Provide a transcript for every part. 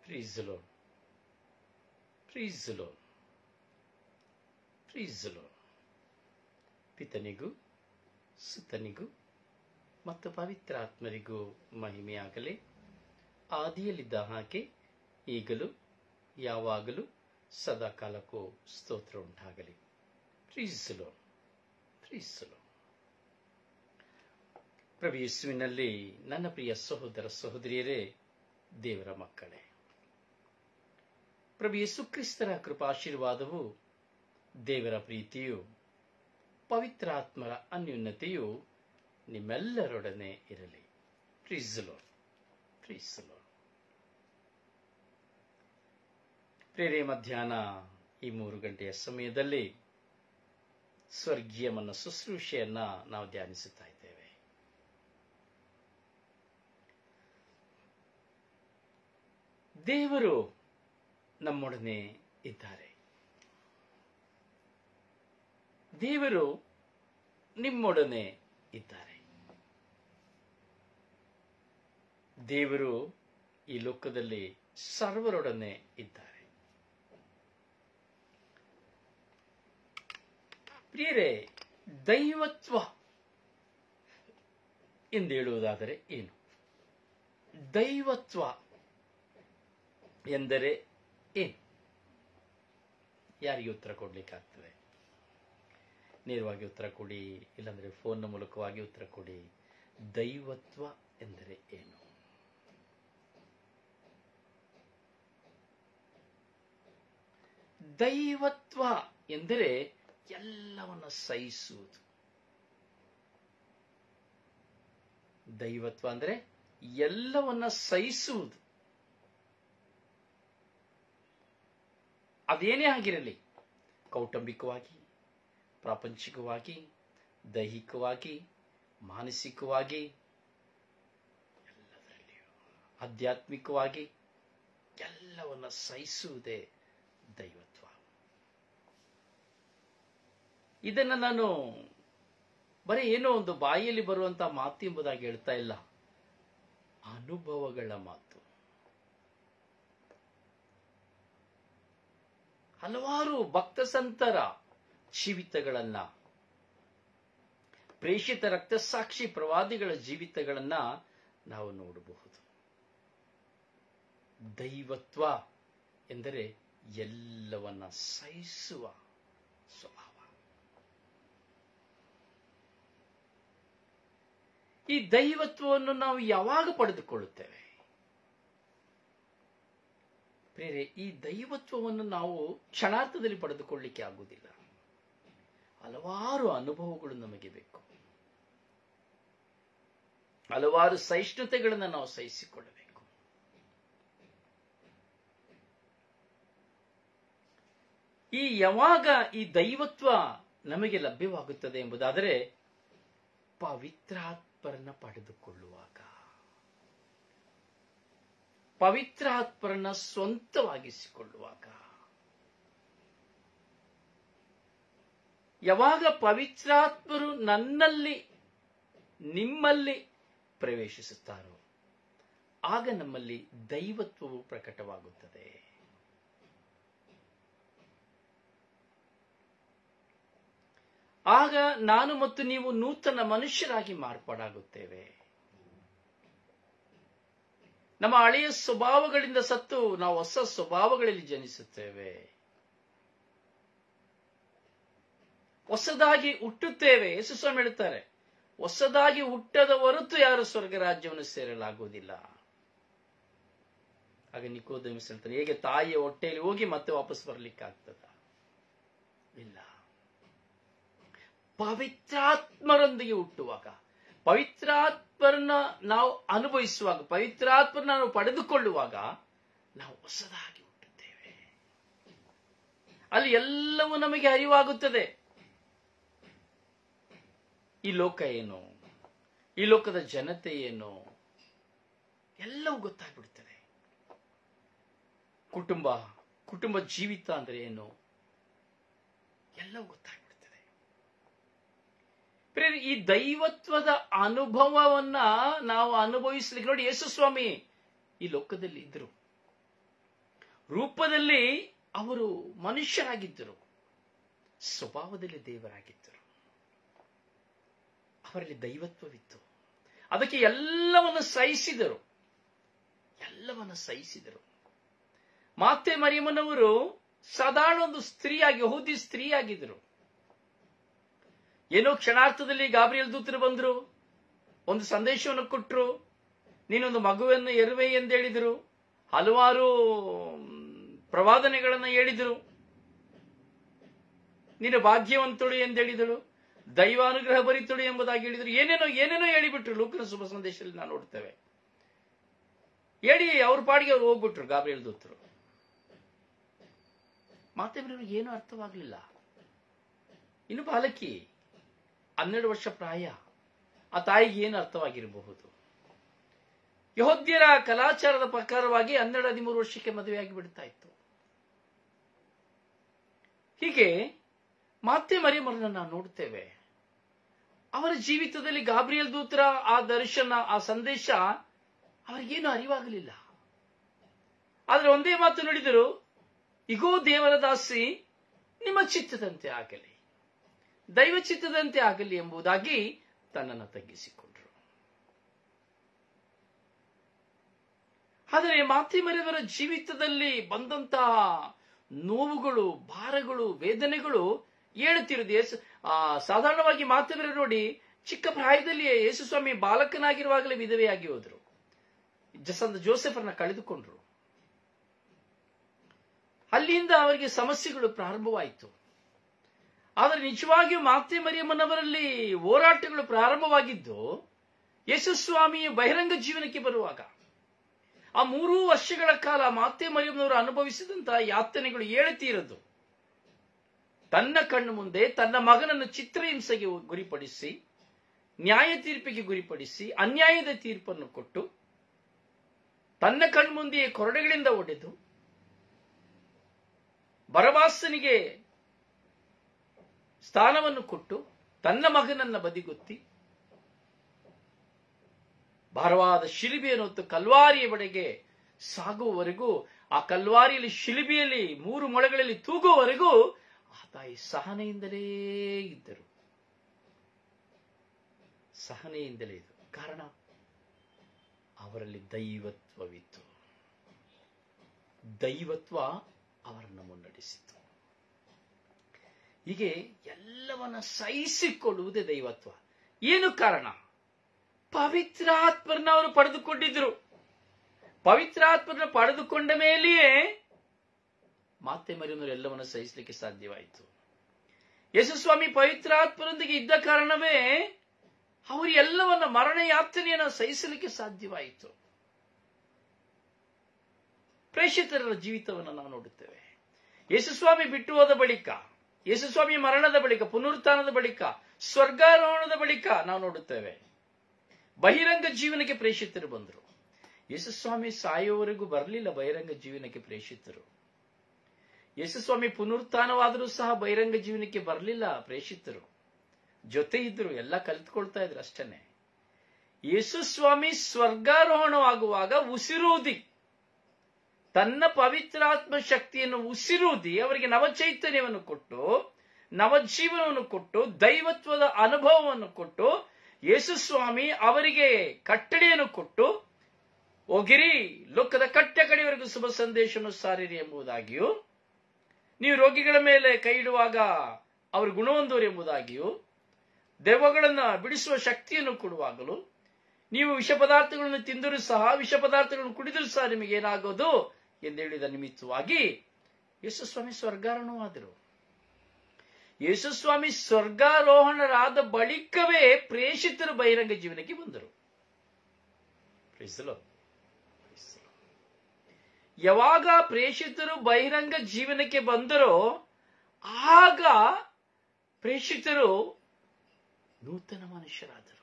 Praise the Lord. Praise the Lord. Praise the Lord. ಪಿತನಿಗೂ ಸುತನಿಗೂ ಮತ್ತು ಪವಿತ್ರಾತ್ಮರಿಗೂ ಮಹಿಮೆಯಾಗಲಿ. ಆದಿಯಲ್ಲಿದ್ದ ಹಾಗೆ ಈಗಲೂ ಯಾವಾಗಲೂ ಸದಾಕಾಲಕ್ಕೂ ಸ್ತೋತ್ರ ಉಂಟಾಗಲಿ. Praise the Lord. Praise the Lord. ಪ್ರಭು ಯೇಸುವಿನಲ್ಲಿ ನನ್ನ ಪ್ರಿಯ ಸಹೋದರ ಸಹೋದರಿಯರೇ, ದೇವರ ಮಕ್ಕಳೇ, ಪ್ರಭು ಯೇಸು ಕ್ರಿಸ್ತರ ಕೃಪಾಶೀರ್ವಾದವು, ದೇವರ ಪ್ರೀತಿಯು, ಪವಿತ್ರಾತ್ಮರ ಅನ್ಯೋನ್ಯತೆಯು ನಿಮ್ಮೆಲ್ಲರೊಡನೆ ಇರಲಿ. Praise the Lord. Praise the Lord. ಪ್ರೇರೆ ಮಧ್ಯಾಹ್ನ ಈ 3 ಗಂಟೆಯ ಸಮಯದಲ್ಲಿ ಸ್ವರ್ಗೀಯ ಮನ್ನ ಶುಶ್ರೂಷೆಯನ್ನ ನಾವು ಧ್ಯಾನಿಸುತ್ತಾ ಇದ್ದೇವೆ. ದೇವರು ನಮ್ಮೊಡನೆ ಇದ್ದಾರೆ. ದೇವರು ನಿಮ್ಮೊಡನೆ ಇದ್ದಾರೆ. ದೇವರು ಈ ಲೋಕದಲ್ಲಿ ಸರ್ವರೊಡನೆ ಇದ್ದಾರೆ. ಪ್ರಿಯರೇ, ದೈವತ್ವ ಎಂದು ಹೇಳುವುದಾದರೆ ಏನು? ದೈವತ್ವ ಎಂದರೆ ಏನು? ಯಾರಿಗೆ ಉತ್ತರ ಕೊಡ್ಲಿಕ್ಕಾಗ್ತದೆ? ನೇರವಾಗಿ ಉತ್ತರ ಕೊಡಿ, ಇಲ್ಲಾಂದ್ರೆ ಫೋನ್ನ ಮೂಲಕವಾಗಿ ಉತ್ತರ ಕೊಡಿ. ದೈವತ್ವ ಎಂದರೆ ಏನು? ದೈವತ್ವ ಎಂದರೆ ಎಲ್ಲವನ್ನ ಸಹಿಸುವುದು. ದೈವತ್ವ ಅಂದರೆ ಎಲ್ಲವನ್ನ ಸಹಿಸುವುದು. ಅದೇನೇ ಆಗಿರಲಿ, ಕೌಟುಂಬಿಕವಾಗಿ, ಪ್ರಾಪಂಚಿಕವಾಗಿ, ದೈಹಿಕವಾಗಿ, ಮಾನಸಿಕವಾಗಿ, ಎಲ್ಲದರಲ್ಲಿಯೂ ಆಧ್ಯಾತ್ಮಿಕವಾಗಿ ಎಲ್ಲವನ್ನ ಸಹಿಸುವುದೇ ದೈವತ್ವ. ಇದನ್ನ ನಾನು ಬರೀ ಏನೋ ಒಂದು ಬಾಯಿಯಲ್ಲಿ ಬರುವಂತಹ ಮಾತು ಎಂಬುದಾಗಿ ಹೇಳ್ತಾ ಇಲ್ಲ, ಅನುಭವಗಳ ಮಾತು. ಹಲವಾರು ಭಕ್ತ ಸಂತರ ಜೀವಿತಗಳನ್ನ, ಪ್ರೇಷಿತ ರಕ್ತಸಾಕ್ಷಿ ಪ್ರವಾದಿಗಳ ಜೀವಿತಗಳನ್ನ ನಾವು ನೋಡಬಹುದು. ದೈವತ್ವ ಎಂದರೆ ಎಲ್ಲವನ್ನ ಸಹಿಸುವ ಸ್ವಭಾವ. ಈ ದೈವತ್ವವನ್ನು ನಾವು ಯಾವಾಗ ಪಡೆದುಕೊಳ್ಳುತ್ತೇವೆ? ಪ್ರೇರೆ, ಈ ದೈವತ್ವವನ್ನು ನಾವು ಕ್ಷಣಾರ್ಥದಲ್ಲಿ ಪಡೆದುಕೊಳ್ಳಿಕ್ಕೆ ಆಗುವುದಿಲ್ಲ. ಹಲವಾರು ಅನುಭವಗಳು ನಮಗೆ ಬೇಕು. ಹಲವಾರು ಸಹಿಷ್ಣುತೆಗಳನ್ನು ನಾವು ಸಹಿಸಿಕೊಳ್ಳಬೇಕು. ಯಾವಾಗ ಈ ದೈವತ್ವ ನಮಗೆ ಲಭ್ಯವಾಗುತ್ತದೆ ಎಂಬುದಾದರೆ, ಪವಿತ್ರಾತ್ಮರನ್ನ ಪಡೆದುಕೊಳ್ಳುವಾಗ, ಪವಿತ್ರಾತ್ಮರನ್ನ ಸ್ವಂತವಾಗಿಸಿಕೊಳ್ಳುವಾಗ. ಯಾವಾಗ ಪವಿತ್ರಾತ್ಮರು ನನ್ನಲ್ಲಿ, ನಿಮ್ಮಲ್ಲಿ ಪ್ರವೇಶಿಸುತ್ತಾರೋ ಆಗ ನಮ್ಮಲ್ಲಿ ದೈವತ್ವವು ಪ್ರಕಟವಾಗುತ್ತದೆ. ಆಗ ನಾನು ಮತ್ತು ನೀವು ನೂತನ ಮನುಷ್ಯರಾಗಿ ಮಾರ್ಪಾಡಾಗುತ್ತೇವೆ. ನಮ್ಮ ಹಳೆಯ ಸ್ವಭಾವಗಳಿಂದ ಸತ್ತು ನಾವು ಹೊಸ ಸ್ವಭಾವಗಳಲ್ಲಿ ಜನಿಸುತ್ತೇವೆ. ಹೊಸದಾಗಿ ಹುಟ್ಟುತ್ತೇವೆ. ಯೇಸು ಸ್ವಾಮಿ ಹೇಳುತ್ತಾರೆ, ಹೊಸದಾಗಿ ಹುಟ್ಟದ ಹೊರತು ಯಾರು ಸ್ವರ್ಗ ರಾಜ್ಯವನ್ನು ಸೇರಲಾಗುವುದಿಲ್ಲ. ಆಗ ನಿಕೋದೇಮಸ್ ಹೇಳ್ತಾನೆ, ಹೇಗೆ ತಾಯಿಯ ಹೊಟ್ಟೆಯಲ್ಲಿ ಹೋಗಿ ಮತ್ತೆ ವಾಪಸ್ ಬರ್ಲಿಕ್ಕಾಗ್ತದ? ಇಲ್ಲ. ಪವಿತ್ರಾತ್ಮರೊಂದಿಗೆ ಹುಟ್ಟುವಾಗ, ಪವಿತ್ರಾತ್ಮರನ್ನ ನಾವು ಅನುಭವಿಸುವಾಗ, ಪವಿತ್ರಾತ್ಮರನ್ನ ನಾವು ಪಡೆದುಕೊಳ್ಳುವಾಗ ನಾವು ಹೊಸದಾಗಿ ಹುಟ್ಟುತ್ತೇವೆ. ಅಲ್ಲಿ ಎಲ್ಲವೂ ನಮಗೆ ಅರಿವಾಗುತ್ತದೆ. ಈ ಲೋಕ ಏನು, ಈ ಲೋಕದ ಜನತೆ ಏನು, ಎಲ್ಲವೂ ಗೊತ್ತಾಗ್ಬಿಡ್ತದೆ. ಕುಟುಂಬ ಜೀವಿತ ಅಂದ್ರೆ ಏನು, ಎಲ್ಲವೂ ಗೊತ್ತಾಗ್ಬಿಡ್ತದೆ. ಈ ದೈವತ್ವದ ಅನುಭವವನ್ನ ನಾವು ಅನುಭವಿಸ್ಲಿಕ್ಕೆ ನೋಡಿ, ಯೇಸು ಸ್ವಾಮಿ ಈ ಲೋಕದಲ್ಲಿ ಇದ್ರು. ರೂಪದಲ್ಲಿ ಅವರು ಮನುಷ್ಯರಾಗಿದ್ದರು, ಸ್ವಭಾವದಲ್ಲಿ ದೇವರಾಗಿದ್ದರು. ಅವರಲ್ಲಿ ದೈವತ್ವವಿತ್ತು. ಅದಕ್ಕೆ ಎಲ್ಲವನ್ನು ಸಹಿಸಿದರು. ಮಾತೆ ಮರಿಯಮ್ಮನವರು ಸಾಧಾರಣ ಒಂದು ಸ್ತ್ರೀಯಾಗಿ, ಯಹೂದಿ ಸ್ತ್ರೀಯಾಗಿದ್ದರು. ಏನೋ ಕ್ಷಣಾರ್ಥದಲ್ಲಿ ಗಾಬ್ರಿಯಲ್ ದೂತರು ಬಂದರು, ಒಂದು ಸಂದೇಶವನ್ನು ಕೊಟ್ಟರು, ನೀನೊಂದು ಮಗುವನ್ನು ಎರುವೆ ಎಂದು ಹೇಳಿದರು, ಹಲವಾರು ಪ್ರವಾದನೆಗಳನ್ನು ಹೇಳಿದರು, ನೀನು ಭಾಗ್ಯವಂತಳು ಎಂದು ಹೇಳಿದಳು, ದೈವಾನುಗ್ರಹ ಭರಿತಳು ಎಂಬುದಾಗಿ ಹೇಳಿದರು. ಏನೇನೋ ಹೇಳಿಬಿಟ್ರು. ಲೂಕನ ಶುಭ ಸಂದೇಶದಲ್ಲಿ ನಾವು ನೋಡ್ತೇವೆ. ಹೇಳಿ ಅವ್ರ ಪಾಡಿಗೆ ಅವ್ರು ಹೋಗ್ಬಿಟ್ರು ಗಾಬ್ರಿಯಲ್ ದೂತರು. ಮಾತೆ ಮರಿಯಮ್ಮನಿಗೆ ಏನೂ ಅರ್ಥವಾಗಲಿಲ್ಲ. ಇನ್ನು ಬಾಲಕಿ, 12 ವರ್ಷ ಪ್ರಾಯ. ಆ ತಾಯಿಗೆ ಏನು ಅರ್ಥವಾಗಿರಬಹುದು? ಯಹೂದ್ಯರ ಕಲಾಚಾರದ ಪ್ರಕಾರವಾಗಿ 12-13 ವರ್ಷಕ್ಕೆ ಮದುವೆಯಾಗಿ ಬಿಡ್ತಾ ಇತ್ತು. ಹೀಗೆ ಮಾತೆ ಮರಿಯಮ್ಮರನ್ನ ನಾವು ನೋಡ್ತೇವೆ. ಅವರ ಜೀವಿತದಲ್ಲಿ ಗಾಬ್ರಿಯಲ್ ದೂತರ ಆ ದರ್ಶನ, ಆ ಸಂದೇಶ ಅವರಿಗೇನು ಅರಿವಾಗಲಿಲ್ಲ. ಆದ್ರೆ ಒಂದೇ ಮಾತು ನುಡಿದರು, ಇಗೋ ದೇವರ ದಾಸಿ, ನಿಮ್ಮ ಚಿತ್ತದಂತೆ ಆಗಲಿ, ದೈವ ಚಿತ್ತದಂತೆ ಆಗಲಿ ಎಂಬುದಾಗಿ ತನ್ನನ್ನು ತಗ್ಗಿಸಿಕೊಂಡರು. ಆದರೆ ಮಾತೆ ಮರಿಯಮ್ಮರ ಜೀವಿತದಲ್ಲಿ ಬಂದಂತಹ ನೋವುಗಳು, ಭಾರಗಳು, ವೇದನೆಗಳು ಹೇಳುತ್ತಿರುವುದು. ಸಾಧಾರಣವಾಗಿ ಮಾತೆ ಮರಿಯಮ್ಮ ನೋಡಿ, ಚಿಕ್ಕ ಪ್ರಾಯದಲ್ಲಿಯೇ ಯೇಸುಸ್ವಾಮಿ ಬಾಲಕನಾಗಿರುವಾಗಲೇ ವಿಧವೆಯಾಗಿ ಹೋದರು. ಜೋಸೆಫರನ್ನ ಕಳೆದುಕೊಂಡ್ರು. ಅಲ್ಲಿಂದ ಅವರಿಗೆ ಸಮಸ್ಯೆಗಳು ಪ್ರಾರಂಭವಾಯಿತು. ಆದರೆ ನಿಜವಾಗಿಯೂ ಮಾತೆ ಮರಿಯಮ್ಮನವರಲ್ಲಿ ಹೋರಾಟಗಳು ಪ್ರಾರಂಭವಾಗಿದ್ದು ಯೇಸುಸ್ವಾಮಿಯ ಬಹಿರಂಗ ಜೀವನಕ್ಕೆ ಬರುವಾಗ. ಆ 3 ವರ್ಷಗಳ ಕಾಲ ಮಾತೆ ಮರಿಯಮ್ಮನವರು ಅನುಭವಿಸಿದಂತಹ ಯಾತನೆಗಳು ಹೇಳುತ್ತೀರದು. ತನ್ನ ಕಣ್ಣು ಮುಂದೆ ತನ್ನ ಮಗನನ್ನು ಚಿತ್ರಹಿಂಸೆಗೆ ಗುರಿಪಡಿಸಿ, ನ್ಯಾಯ ತೀರ್ಪಿಗೆ ಗುರಿಪಡಿಸಿ, ಅನ್ಯಾಯದ ತೀರ್ಪನ್ನು ಕೊಟ್ಟು, ತನ್ನ ಕಣ್ಮುಂದೆಯೇ ಕೊರಡೆಗಳಿಂದ ಹೊಡೆದು, ಬರಬಾಸನಿಗೆ ಸ್ಥಾನವನ್ನು ಕೊಟ್ಟು, ತನ್ನ ಮಗನನ್ನ ಬದಿಗೊತ್ತಿ, ಭಾರವಾದ ಶಿಲುಬೆಯನ್ನು ಹೊತ್ತು ಕಲ್ವಾರಿಯ ಬಡೆಗೆ ಸಾಗುವವರೆಗೂ, ಆ ಕಲ್ವಾರಿಯಲ್ಲಿ ಶಿಲುಬೆಯಲ್ಲಿ 3 ಮೊಳೆಗಳಲ್ಲಿ ತೂಗುವವರೆಗೂ ಆ ತಾಯಿ ಸಹನೆಯಿಂದಲೇ ಇದ್ದರು. ಸಹನೆಯಿಂದಲೇ ಇದ್ದರು. ಕಾರಣ, ಅವರಲ್ಲಿ ದೈವತ್ವವಿತ್ತು. ದೈವತ್ವ ಅವರನ್ನು ಮುನ್ನಡೆಸಿತು. ಹೀಗೆ ಎಲ್ಲವನ್ನ ಸಹಿಸಿಕೊಳ್ಳುವುದೇ ದೈವತ್ವ. ಏನು ಕಾರಣ? ಪವಿತ್ರಾತ್ಮರನ್ನ ಅವರು ಪಡೆದುಕೊಂಡಿದ್ರು. ಪವಿತ್ರಾತ್ಮರನ್ನ ಪಡೆದುಕೊಂಡ ಮೇಲೆಯೇ ಮಾತೆ ಮರಿಯಮ್ಮರು ಎಲ್ಲವನ್ನ ಸಹಿಸಲಿಕ್ಕೆ ಸಾಧ್ಯವಾಯಿತು. ಯೇಸುಸ್ವಾಮಿ ಪವಿತ್ರಾತ್ಮರೊಂದಿಗೆ ಇದ್ದ ಕಾರಣವೇ ಅವರು ಎಲ್ಲವನ್ನ, ಮರಣ ಯಾತನೆಯನ್ನು ಸಹಿಸಲಿಕ್ಕೆ ಸಾಧ್ಯವಾಯಿತು. ಪ್ರೇಷಿತರ ಜೀವಿತವನ್ನು ನಾವು ನೋಡುತ್ತೇವೆ. ಯೇಸುಸ್ವಾಮಿ ಬಿಟ್ಟು ಹೋದ ಬಳಿಕ, ಯೇಸುಸ್ವಾಮಿ ಮರಣದ ಬಳಿಕ, ಪುನರುತ್ಥಾನದ ಬಳಿಕ, ಸ್ವರ್ಗಾರೋಹಣದ ಬಳಿಕ ನಾವು ನೋಡುತ್ತೇವೆ ಬಹಿರಂಗ ಜೀವನಕ್ಕೆ ಪ್ರೇಷಿತರು ಬಂದರು. ಯೇಸುಸ್ವಾಮಿ ಸಾಯುವವರೆಗೂ ಬರಲಿಲ್ಲ ಬಹಿರಂಗ ಜೀವನಕ್ಕೆ ಪ್ರೇಷಿತರು. ಯೇಸುಸ್ವಾಮಿ ಪುನರುತ್ಥಾನವಾದರೂ ಸಹ ಬಹಿರಂಗ ಜೀವನಕ್ಕೆ ಬರಲಿಲ್ಲ ಪ್ರೇಷಿತರು. ಜೊತೆ ಇದ್ರು, ಎಲ್ಲ ಕಲಿತುಕೊಳ್ತಾ ಇದ್ರು ಅಷ್ಟೇನೆ. ಯೇಸುಸ್ವಾಮಿ ಸ್ವರ್ಗಾರೋಹಣವಾಗುವಾಗ ಉಸಿರೂದಿ, ತನ್ನ ಪವಿತ್ರಾತ್ಮ ಶಕ್ತಿಯನ್ನು ಉಸಿರೂದಿ ಅವರಿಗೆ ನವಚೈತನ್ಯವನ್ನು ಕೊಟ್ಟು, ನವಜೀವನವನ್ನು ಕೊಟ್ಟು, ದೈವತ್ವದ ಅನುಭವವನ್ನು ಕೊಟ್ಟು, ಯೇಸುಸ್ವಾಮಿ ಅವರಿಗೆ ಕಟ್ಟಳೆಯನ್ನು ಕೊಟ್ಟು, ಹೋಗಿರಿ, ಲೋಕದ ಕಟ್ಟ ಕಡೆಯವರೆಗೂ ಶುಭ ಸಂದೇಶವನ್ನು ಸಾರಿರಿ ಎಂಬುದಾಗಿಯೂ, ನೀವು ರೋಗಿಗಳ ಮೇಲೆ ಕೈ ಇಡುವಾಗ ಅವರು ಗುಣಹೊಂದುವರು ಎಂಬುದಾಗಿಯೂ, ದೆವ್ವಗಳನ್ನು ಬಿಡಿಸುವ ಶಕ್ತಿಯನ್ನು ಕೊಡುವಾಗಲೂ, ನೀವು ವಿಷ ಪದಾರ್ಥಗಳನ್ನು ತಿಂದರೂ ಸಹ, ವಿಷ ಪದಾರ್ಥಗಳನ್ನು ಕುಡಿದರೂ ಸಹ ನಿಮಗೆ ಏನಾಗೋದು ಎಂದು ಹೇಳಿದ ನಿಮಿತ್ತವಾಗಿ ಯೇಸುಸ್ವಾಮಿ ಸ್ವರ್ಗಾರೋಹಣವಾದರು. ಯೇಸುಸ್ವಾಮಿ ಸ್ವರ್ಗಾರೋಹಣರಾದ ಬಳಿಕವೇ ಪ್ರೇಷಿತರು ಬಹಿರಂಗ ಜೀವನಕ್ಕೆ ಬಂದರು. ಯಾವಾಗ ಪ್ರೇಷಿತರು ಬಹಿರಂಗ ಜೀವನಕ್ಕೆ ಬಂದರೋ ಆಗ ಪ್ರೇಷಿತರು ನೂತನ ಮನುಷ್ಯರಾದರು.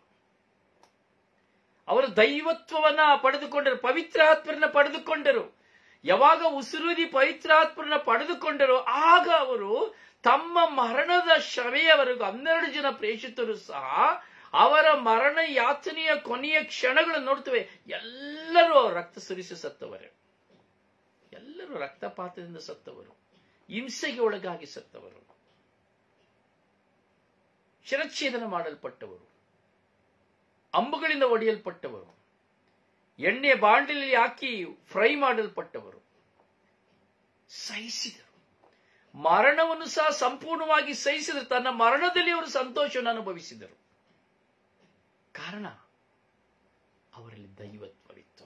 ಅವರು ದೈವತ್ವವನ್ನ ಪಡೆದುಕೊಂಡರು, ಪವಿತ್ರಾತ್ಮರನ್ನ ಪಡೆದುಕೊಂಡರು. ಯಾವಾಗ ಉಸಿರುದಿ ಪವಿತ್ರಾತ್ಮರನ್ನ ಪಡೆದುಕೊಂಡರು ಆಗ ಅವರು ತಮ್ಮ ಮರಣದ ಶ್ರಮೆಯವರೆಗೂ 12 ಜನ ಪ್ರೇಷಿತರು ಸಹ ಅವರ ಮರಣ ಯಾತನೆಯ ಕೊನೆಯ ಕ್ಷಣಗಳನ್ನು ನೋಡ್ತೇವೆ. ಎಲ್ಲರೂ ರಕ್ತ ಸುರಿಸಿ ಸತ್ತವರೇ, ಎಲ್ಲರೂ ಎಲ್ಲರೂ ರಕ್ತಪಾತದಿಂದ ಸತ್ತವರು, ಹಿಂಸೆಗೆ ಒಳಗಾಗಿ ಸತ್ತವರು, ಶಿರಚ್ಛೇದನ ಮಾಡಲ್ಪಟ್ಟವರು, ಅಂಬುಗಳಿಂದ ಒಡೆಯಲ್ಪಟ್ಟವರು, ಎಣ್ಣೆ ಬಾಂಡಲಿಯಲ್ಲಿ ಹಾಕಿ ಫ್ರೈ ಮಾಡಲ್ಪಟ್ಟವರು, ಸಹಿಸಿದರು. ಮರಣವನ್ನು ಸಹ ಸಂಪೂರ್ಣವಾಗಿ ಸಹಿಸಿದರು. ತನ್ನ ಮರಣದಲ್ಲಿ ಅವರು ಸಂತೋಷವನ್ನು ಅನುಭವಿಸಿದರು. ಕಾರಣ ಅವರಲ್ಲಿ ದೈವತ್ವವಿತ್ತು.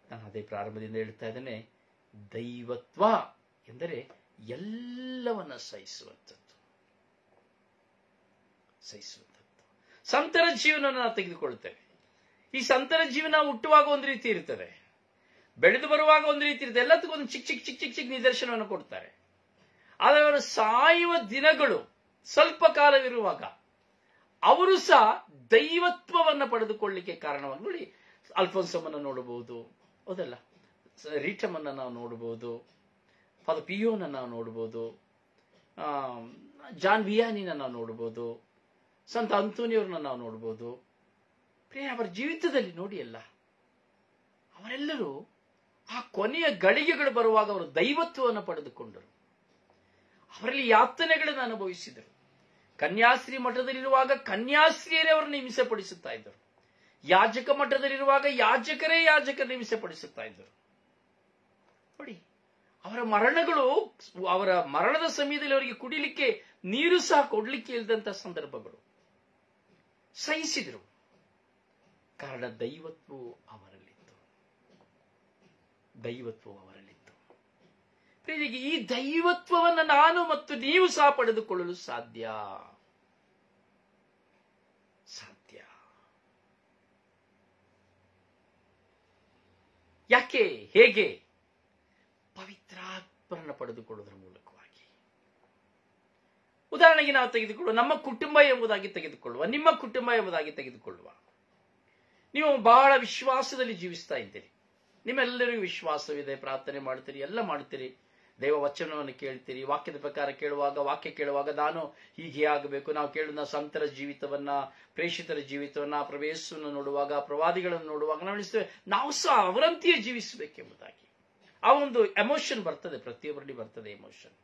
ನಾನು ಅದೇ ಪ್ರಾರಂಭದಿಂದ ಹೇಳ್ತಾ ಇದ್ದೇನೆ, ದೈವತ್ವ ಎಂದರೆ ಎಲ್ಲವನ್ನ ಸಹಿಸುವಂಥದ್ದು. ಸಂತರ ಜೀವನವನ್ನು ನಾವು ತೆಗೆದುಕೊಳ್ತೇವೆ. ಈ ಸಂತರ ಜೀವನ ಹುಟ್ಟುವಾಗ ಒಂದು ರೀತಿ ಇರ್ತದೆ, ಬೆಳೆದು ಬರುವಾಗ ಒಂದು ರೀತಿ ಇರ್ತದೆ, ಎಲ್ಲದಕ್ಕೂ ಒಂದು ಚಿಕ್ಕ ಚಿಕ್ಕ ಚಿಕ್ಕ ಚಿಕ್ಕ ಚಿಕ್ಕ ನಿದರ್ಶನವನ್ನು ಕೊಡ್ತಾರೆ. ಆದರೆ ಅವರು ಸಾಯುವ ದಿನಗಳು ಸ್ವಲ್ಪ ಕಾಲವಿರುವಾಗ ಅವರು ಸಹ ದೈವತ್ವವನ್ನು ಪಡೆದುಕೊಳ್ಳಲಿಕ್ಕೆ ಕಾರಣವಾಗಿ ನೋಡಿ, ಅಲ್ಫೋನ್ಸಮನ್ನು ನೋಡಬಹುದು, ಹೌದಲ್ಲ, ರೀಟಮ್ ಅನ್ನ ನಾವು ನೋಡಬಹುದು, ಫಾದರ್ ಪಿಯೋನ ನಾವು ನೋಡಬಹುದು, ಜಾನ್ ವಿಯಾನಿನ ನಾವು ನೋಡಬಹುದು, ಸಂತ ಅಂತೋನಿಯವ್ರನ್ನ ನಾವು ನೋಡಬಹುದು. ಅವರ ಜೀವಿತದಲ್ಲಿ ನೋಡಿ ಅಲ್ಲ, ಅವರೆಲ್ಲರೂ ಆ ಕೊನೆಯ ಗಳಿಗೆಗಳು ಬರುವಾಗ ಅವರು ದೈವತ್ವವನ್ನು ಪಡೆದುಕೊಂಡರು. ಅವರಲ್ಲಿ ಯಾತನೆಗಳನ್ನು ಅನುಭವಿಸಿದರು. ಕನ್ಯಾಶ್ರೀ ಮಠದಲ್ಲಿರುವಾಗ ಕನ್ಯಾಶ್ರೀಯರೇ ಅವರನ್ನು ಹಿಂಸೆ ಪಡಿಸುತ್ತಾ ಇದ್ದರು. ಯಾಜಕ ಮಠದಲ್ಲಿರುವಾಗ ಯಾಜಕರನ್ನು ಹಿಂಸೆ ಪಡಿಸುತ್ತಾ ಇದ್ದರು. ನೋಡಿ, ಅವರ ಮರಣದ ಸಮಯದಲ್ಲಿ ಅವರಿಗೆ ಕುಡಿಲಿಕ್ಕೆ ನೀರು ಸಹ ಕೊಡ್ಲಿಕ್ಕೆ ಇಲ್ಲದಂತಹ ಸಂದರ್ಭಗಳು. ಸಹಿಸಿದರು, ಕಾರಣ ದೈವತ್ವವು ಅವರಲ್ಲಿತ್ತು. ಈ ದೈವತ್ವವನ್ನು ನಾನು ಮತ್ತು ನೀವು ಸಹ ಪಡೆದುಕೊಳ್ಳಲು ಸಾಧ್ಯ. ಯಾಕೆ, ಹೇಗೆ? ಪವಿತ್ರಾತ್ಮರನ್ನು ಪಡೆದುಕೊಳ್ಳುವುದರ ಮೂಲಕವಾಗಿ. ಉದಾಹರಣೆಗೆ ನಾವು ತೆಗೆದುಕೊಳ್ಳುವ ನಮ್ಮ ಕುಟುಂಬ ಎಂಬುದಾಗಿ ತೆಗೆದುಕೊಳ್ಳುವ, ನಿಮ್ಮ ಕುಟುಂಬ ಎಂಬುದಾಗಿ ತೆಗೆದುಕೊಳ್ಳುವ. ನೀವು ಬಹಳ ವಿಶ್ವಾಸದಲ್ಲಿ ಜೀವಿಸ್ತಾ ಇದ್ದೀರಿ, ನಿಮ್ಮೆಲ್ಲರಿಗೂ ವಿಶ್ವಾಸವಿದೆ, ಪ್ರಾರ್ಥನೆ ಮಾಡ್ತೀರಿ, ಎಲ್ಲ ಮಾಡ್ತೀರಿ, ದೈವ ವಚನವನ್ನು ಕೇಳ್ತೀರಿ, ವಾಕ್ಯದ ಪ್ರಕಾರ ವಾಕ್ಯ ಕೇಳುವಾಗ ನಾನು ಹೀಗೆ ಆಗಬೇಕು. ನಾವು ಕೇಳಿದ ಸಂತರ ಜೀವಿತವನ್ನ, ಪ್ರೇಷಿತರ ಜೀವಿತವನ್ನ, ಪ್ರವೇಶವನ್ನು ನೋಡುವಾಗ, ಪ್ರವಾದಿಗಳನ್ನು ನೋಡುವಾಗ ನಾವು ಅನಿಸ್ತೇವೆ ನಾವು ಸಹ ಅವರಂತೆಯೇ ಜೀವಿಸಬೇಕೆಂಬುದಾಗಿ. ಆ ಒಂದು ಎಮೋಷನ್ ಬರ್ತದೆ, ಪ್ರತಿಯೊಬ್ಬರಲ್ಲಿ ಬರ್ತದೆ ಎಮೋಷನ್.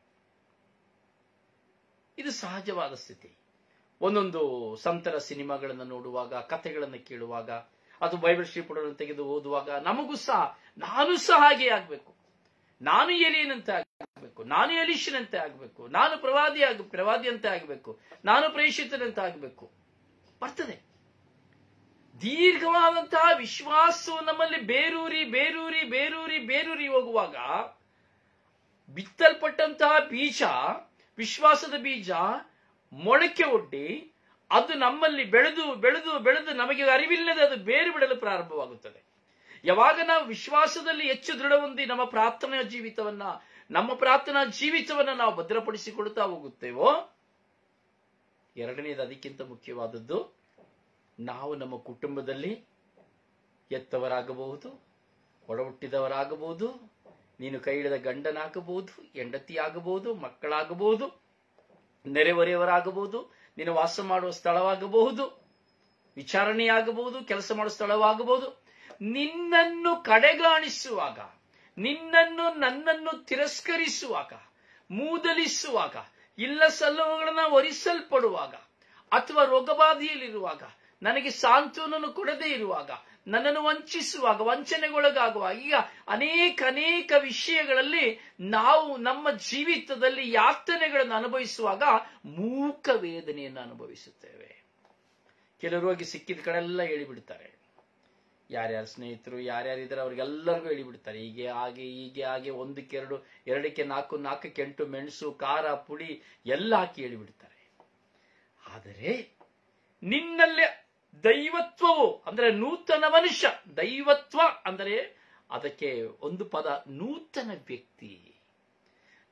ಇದು ಸಹಜವಾದ ಸ್ಥಿತಿ. ಒಂದೊಂದು ಸಂತರ ಸಿನಿಮಾಗಳನ್ನು ನೋಡುವಾಗ, ಕಥೆಗಳನ್ನು ಕೇಳುವಾಗ, ಅದು ಬೈಬಲ್ ಶ್ರೀಪುಟವನ್ನು ತೆಗೆದು ಓದುವಾಗ ನಮಗೂ ಸಹ ನಾನು ಸಹ ಹಾಗೆ ಆಗ್ಬೇಕು, ನಾನು ಎಲಿಯನಂತೆ ಆಗಬೇಕು, ನಾನು ಎಲಿಷನಂತೆ ಆಗಬೇಕು, ನಾನು ಪ್ರವಾದಿಯಂತೆ ಆಗಬೇಕು, ನಾನು ಪ್ರೇಷಿತನಂತೆ ಆಗಬೇಕು ಬರ್ತದೆ. ದೀರ್ಘವಾದಂತಹ ವಿಶ್ವಾಸವು ನಮ್ಮಲ್ಲಿ ಬೇರೂರಿ ಬೇರೂರಿ ಬೇರೂರಿ ಬೇರೂರಿ ಹೋಗುವಾಗ ಬಿತ್ತಲ್ಪಟ್ಟಂತಹ ಬೀಜ, ವಿಶ್ವಾಸದ ಬೀಜ ಮೊಳಕೆ ಒಡ್ಡಿ ಅದು ನಮ್ಮಲ್ಲಿ ಬೆಳೆದು ಬೆಳೆದು ಬೆಳೆದು ನಮಗೆ ಅರಿವಿಲ್ಲದೆ ಅದು ಬೇರು ಬಿಡಲು ಪ್ರಾರಂಭವಾಗುತ್ತದೆ. ಯಾವಾಗ ನಾವು ವಿಶ್ವಾಸದಲ್ಲಿ ಹೆಚ್ಚು ದೃಢ ಹೊಂದಿ ನಮ್ಮ ಪ್ರಾರ್ಥನಾ ಜೀವಿತವನ್ನ ನಾವು ಭದ್ರಪಡಿಸಿಕೊಳ್ತಾ ಹೋಗುತ್ತೇವೋ, ಎರಡನೇದು ಅದಕ್ಕಿಂತ ಮುಖ್ಯವಾದದ್ದು, ನಾವು ನಮ್ಮ ಕುಟುಂಬದಲ್ಲಿ ಎತ್ತವರಾಗಬಹುದು, ಒಡ ಹುಟ್ಟಿದವರಾಗಬಹುದು, ನೀನು ಕೈ ಹಿಡಿದ ಗಂಡನಾಗಬಹುದು, ಹೆಂಡತಿ ಆಗಬಹುದು, ಮಕ್ಕಳಾಗಬಹುದು, ನೆರೆಹೊರೆಯವರಾಗಬಹುದು, ನೀನು ವಾಸ ಮಾಡುವ ಸ್ಥಳವಾಗಬಹುದು, ವಿಚಾರಣೆಯಾಗಬಹುದು, ಕೆಲಸ ಮಾಡುವ ಸ್ಥಳವಾಗಬಹುದು. ನಿನ್ನನ್ನು ಕಡೆಗಾಣಿಸುವಾಗ, ನನ್ನನ್ನು ತಿರಸ್ಕರಿಸುವಾಗ, ಮೂದಲಿಸುವಾಗ, ಇಲ್ಲ ಸಲ್ಲವುಗಳನ್ನ ಹೊರಿಸಲ್ಪಡುವಾಗ, ಅಥವಾ ರೋಗಬಾಧೆಯಲ್ಲಿರುವಾಗ, ನನಗೆ ಸಾಂತ್ವನನ್ನು ಕೊಡದೇ ಇರುವಾಗ, ನನ್ನನ್ನು ವಂಚಿಸುವಾಗ, ವಂಚನೆಗೊಳಗಾಗುವಾಗ, ಈಗ ಅನೇಕ ವಿಷಯಗಳಲ್ಲಿ ನಾವು ನಮ್ಮ ಜೀವಿತದಲ್ಲಿ ಯಾತನೆಗಳನ್ನು ಅನುಭವಿಸುವಾಗ ಮೂಕ ವೇದನೆಯನ್ನು ಅನುಭವಿಸುತ್ತೇವೆ. ಕೆಲವರು ಹೋಗಿ ಸಿಕ್ಕಿದ ಕಡೆಲ್ಲ ಹೇಳಿಬಿಡ್ತಾರೆ, ಯಾರ್ಯಾರು ಸ್ನೇಹಿತರು ಯಾರ್ಯಾರಿದ್ದಾರೆ ಅವ್ರಿಗೆಲ್ಲರಿಗೂ ಹೇಳಿಬಿಡ್ತಾರೆ, ಹೀಗೆ ಹಾಗೆ 1ಕ್ಕೆ 2, 2ಕ್ಕೆ 4, 4ಕ್ಕೆ 8 ಮೆಣಸು, ಖಾರ, ಪುಡಿ ಎಲ್ಲ ಹಾಕಿ ಹೇಳಿಬಿಡ್ತಾರೆ. ಆದರೆ ನಿನ್ನಲ್ಲೇ ದೈವತ್ವವು ಅಂದ್ರೆ ನೂತನ ಮನುಷ್ಯ, ದೈವತ್ವ ಅಂದರೆ ಅದಕ್ಕೆ ಒಂದು ಪದ, ನೂತನ ವ್ಯಕ್ತಿ.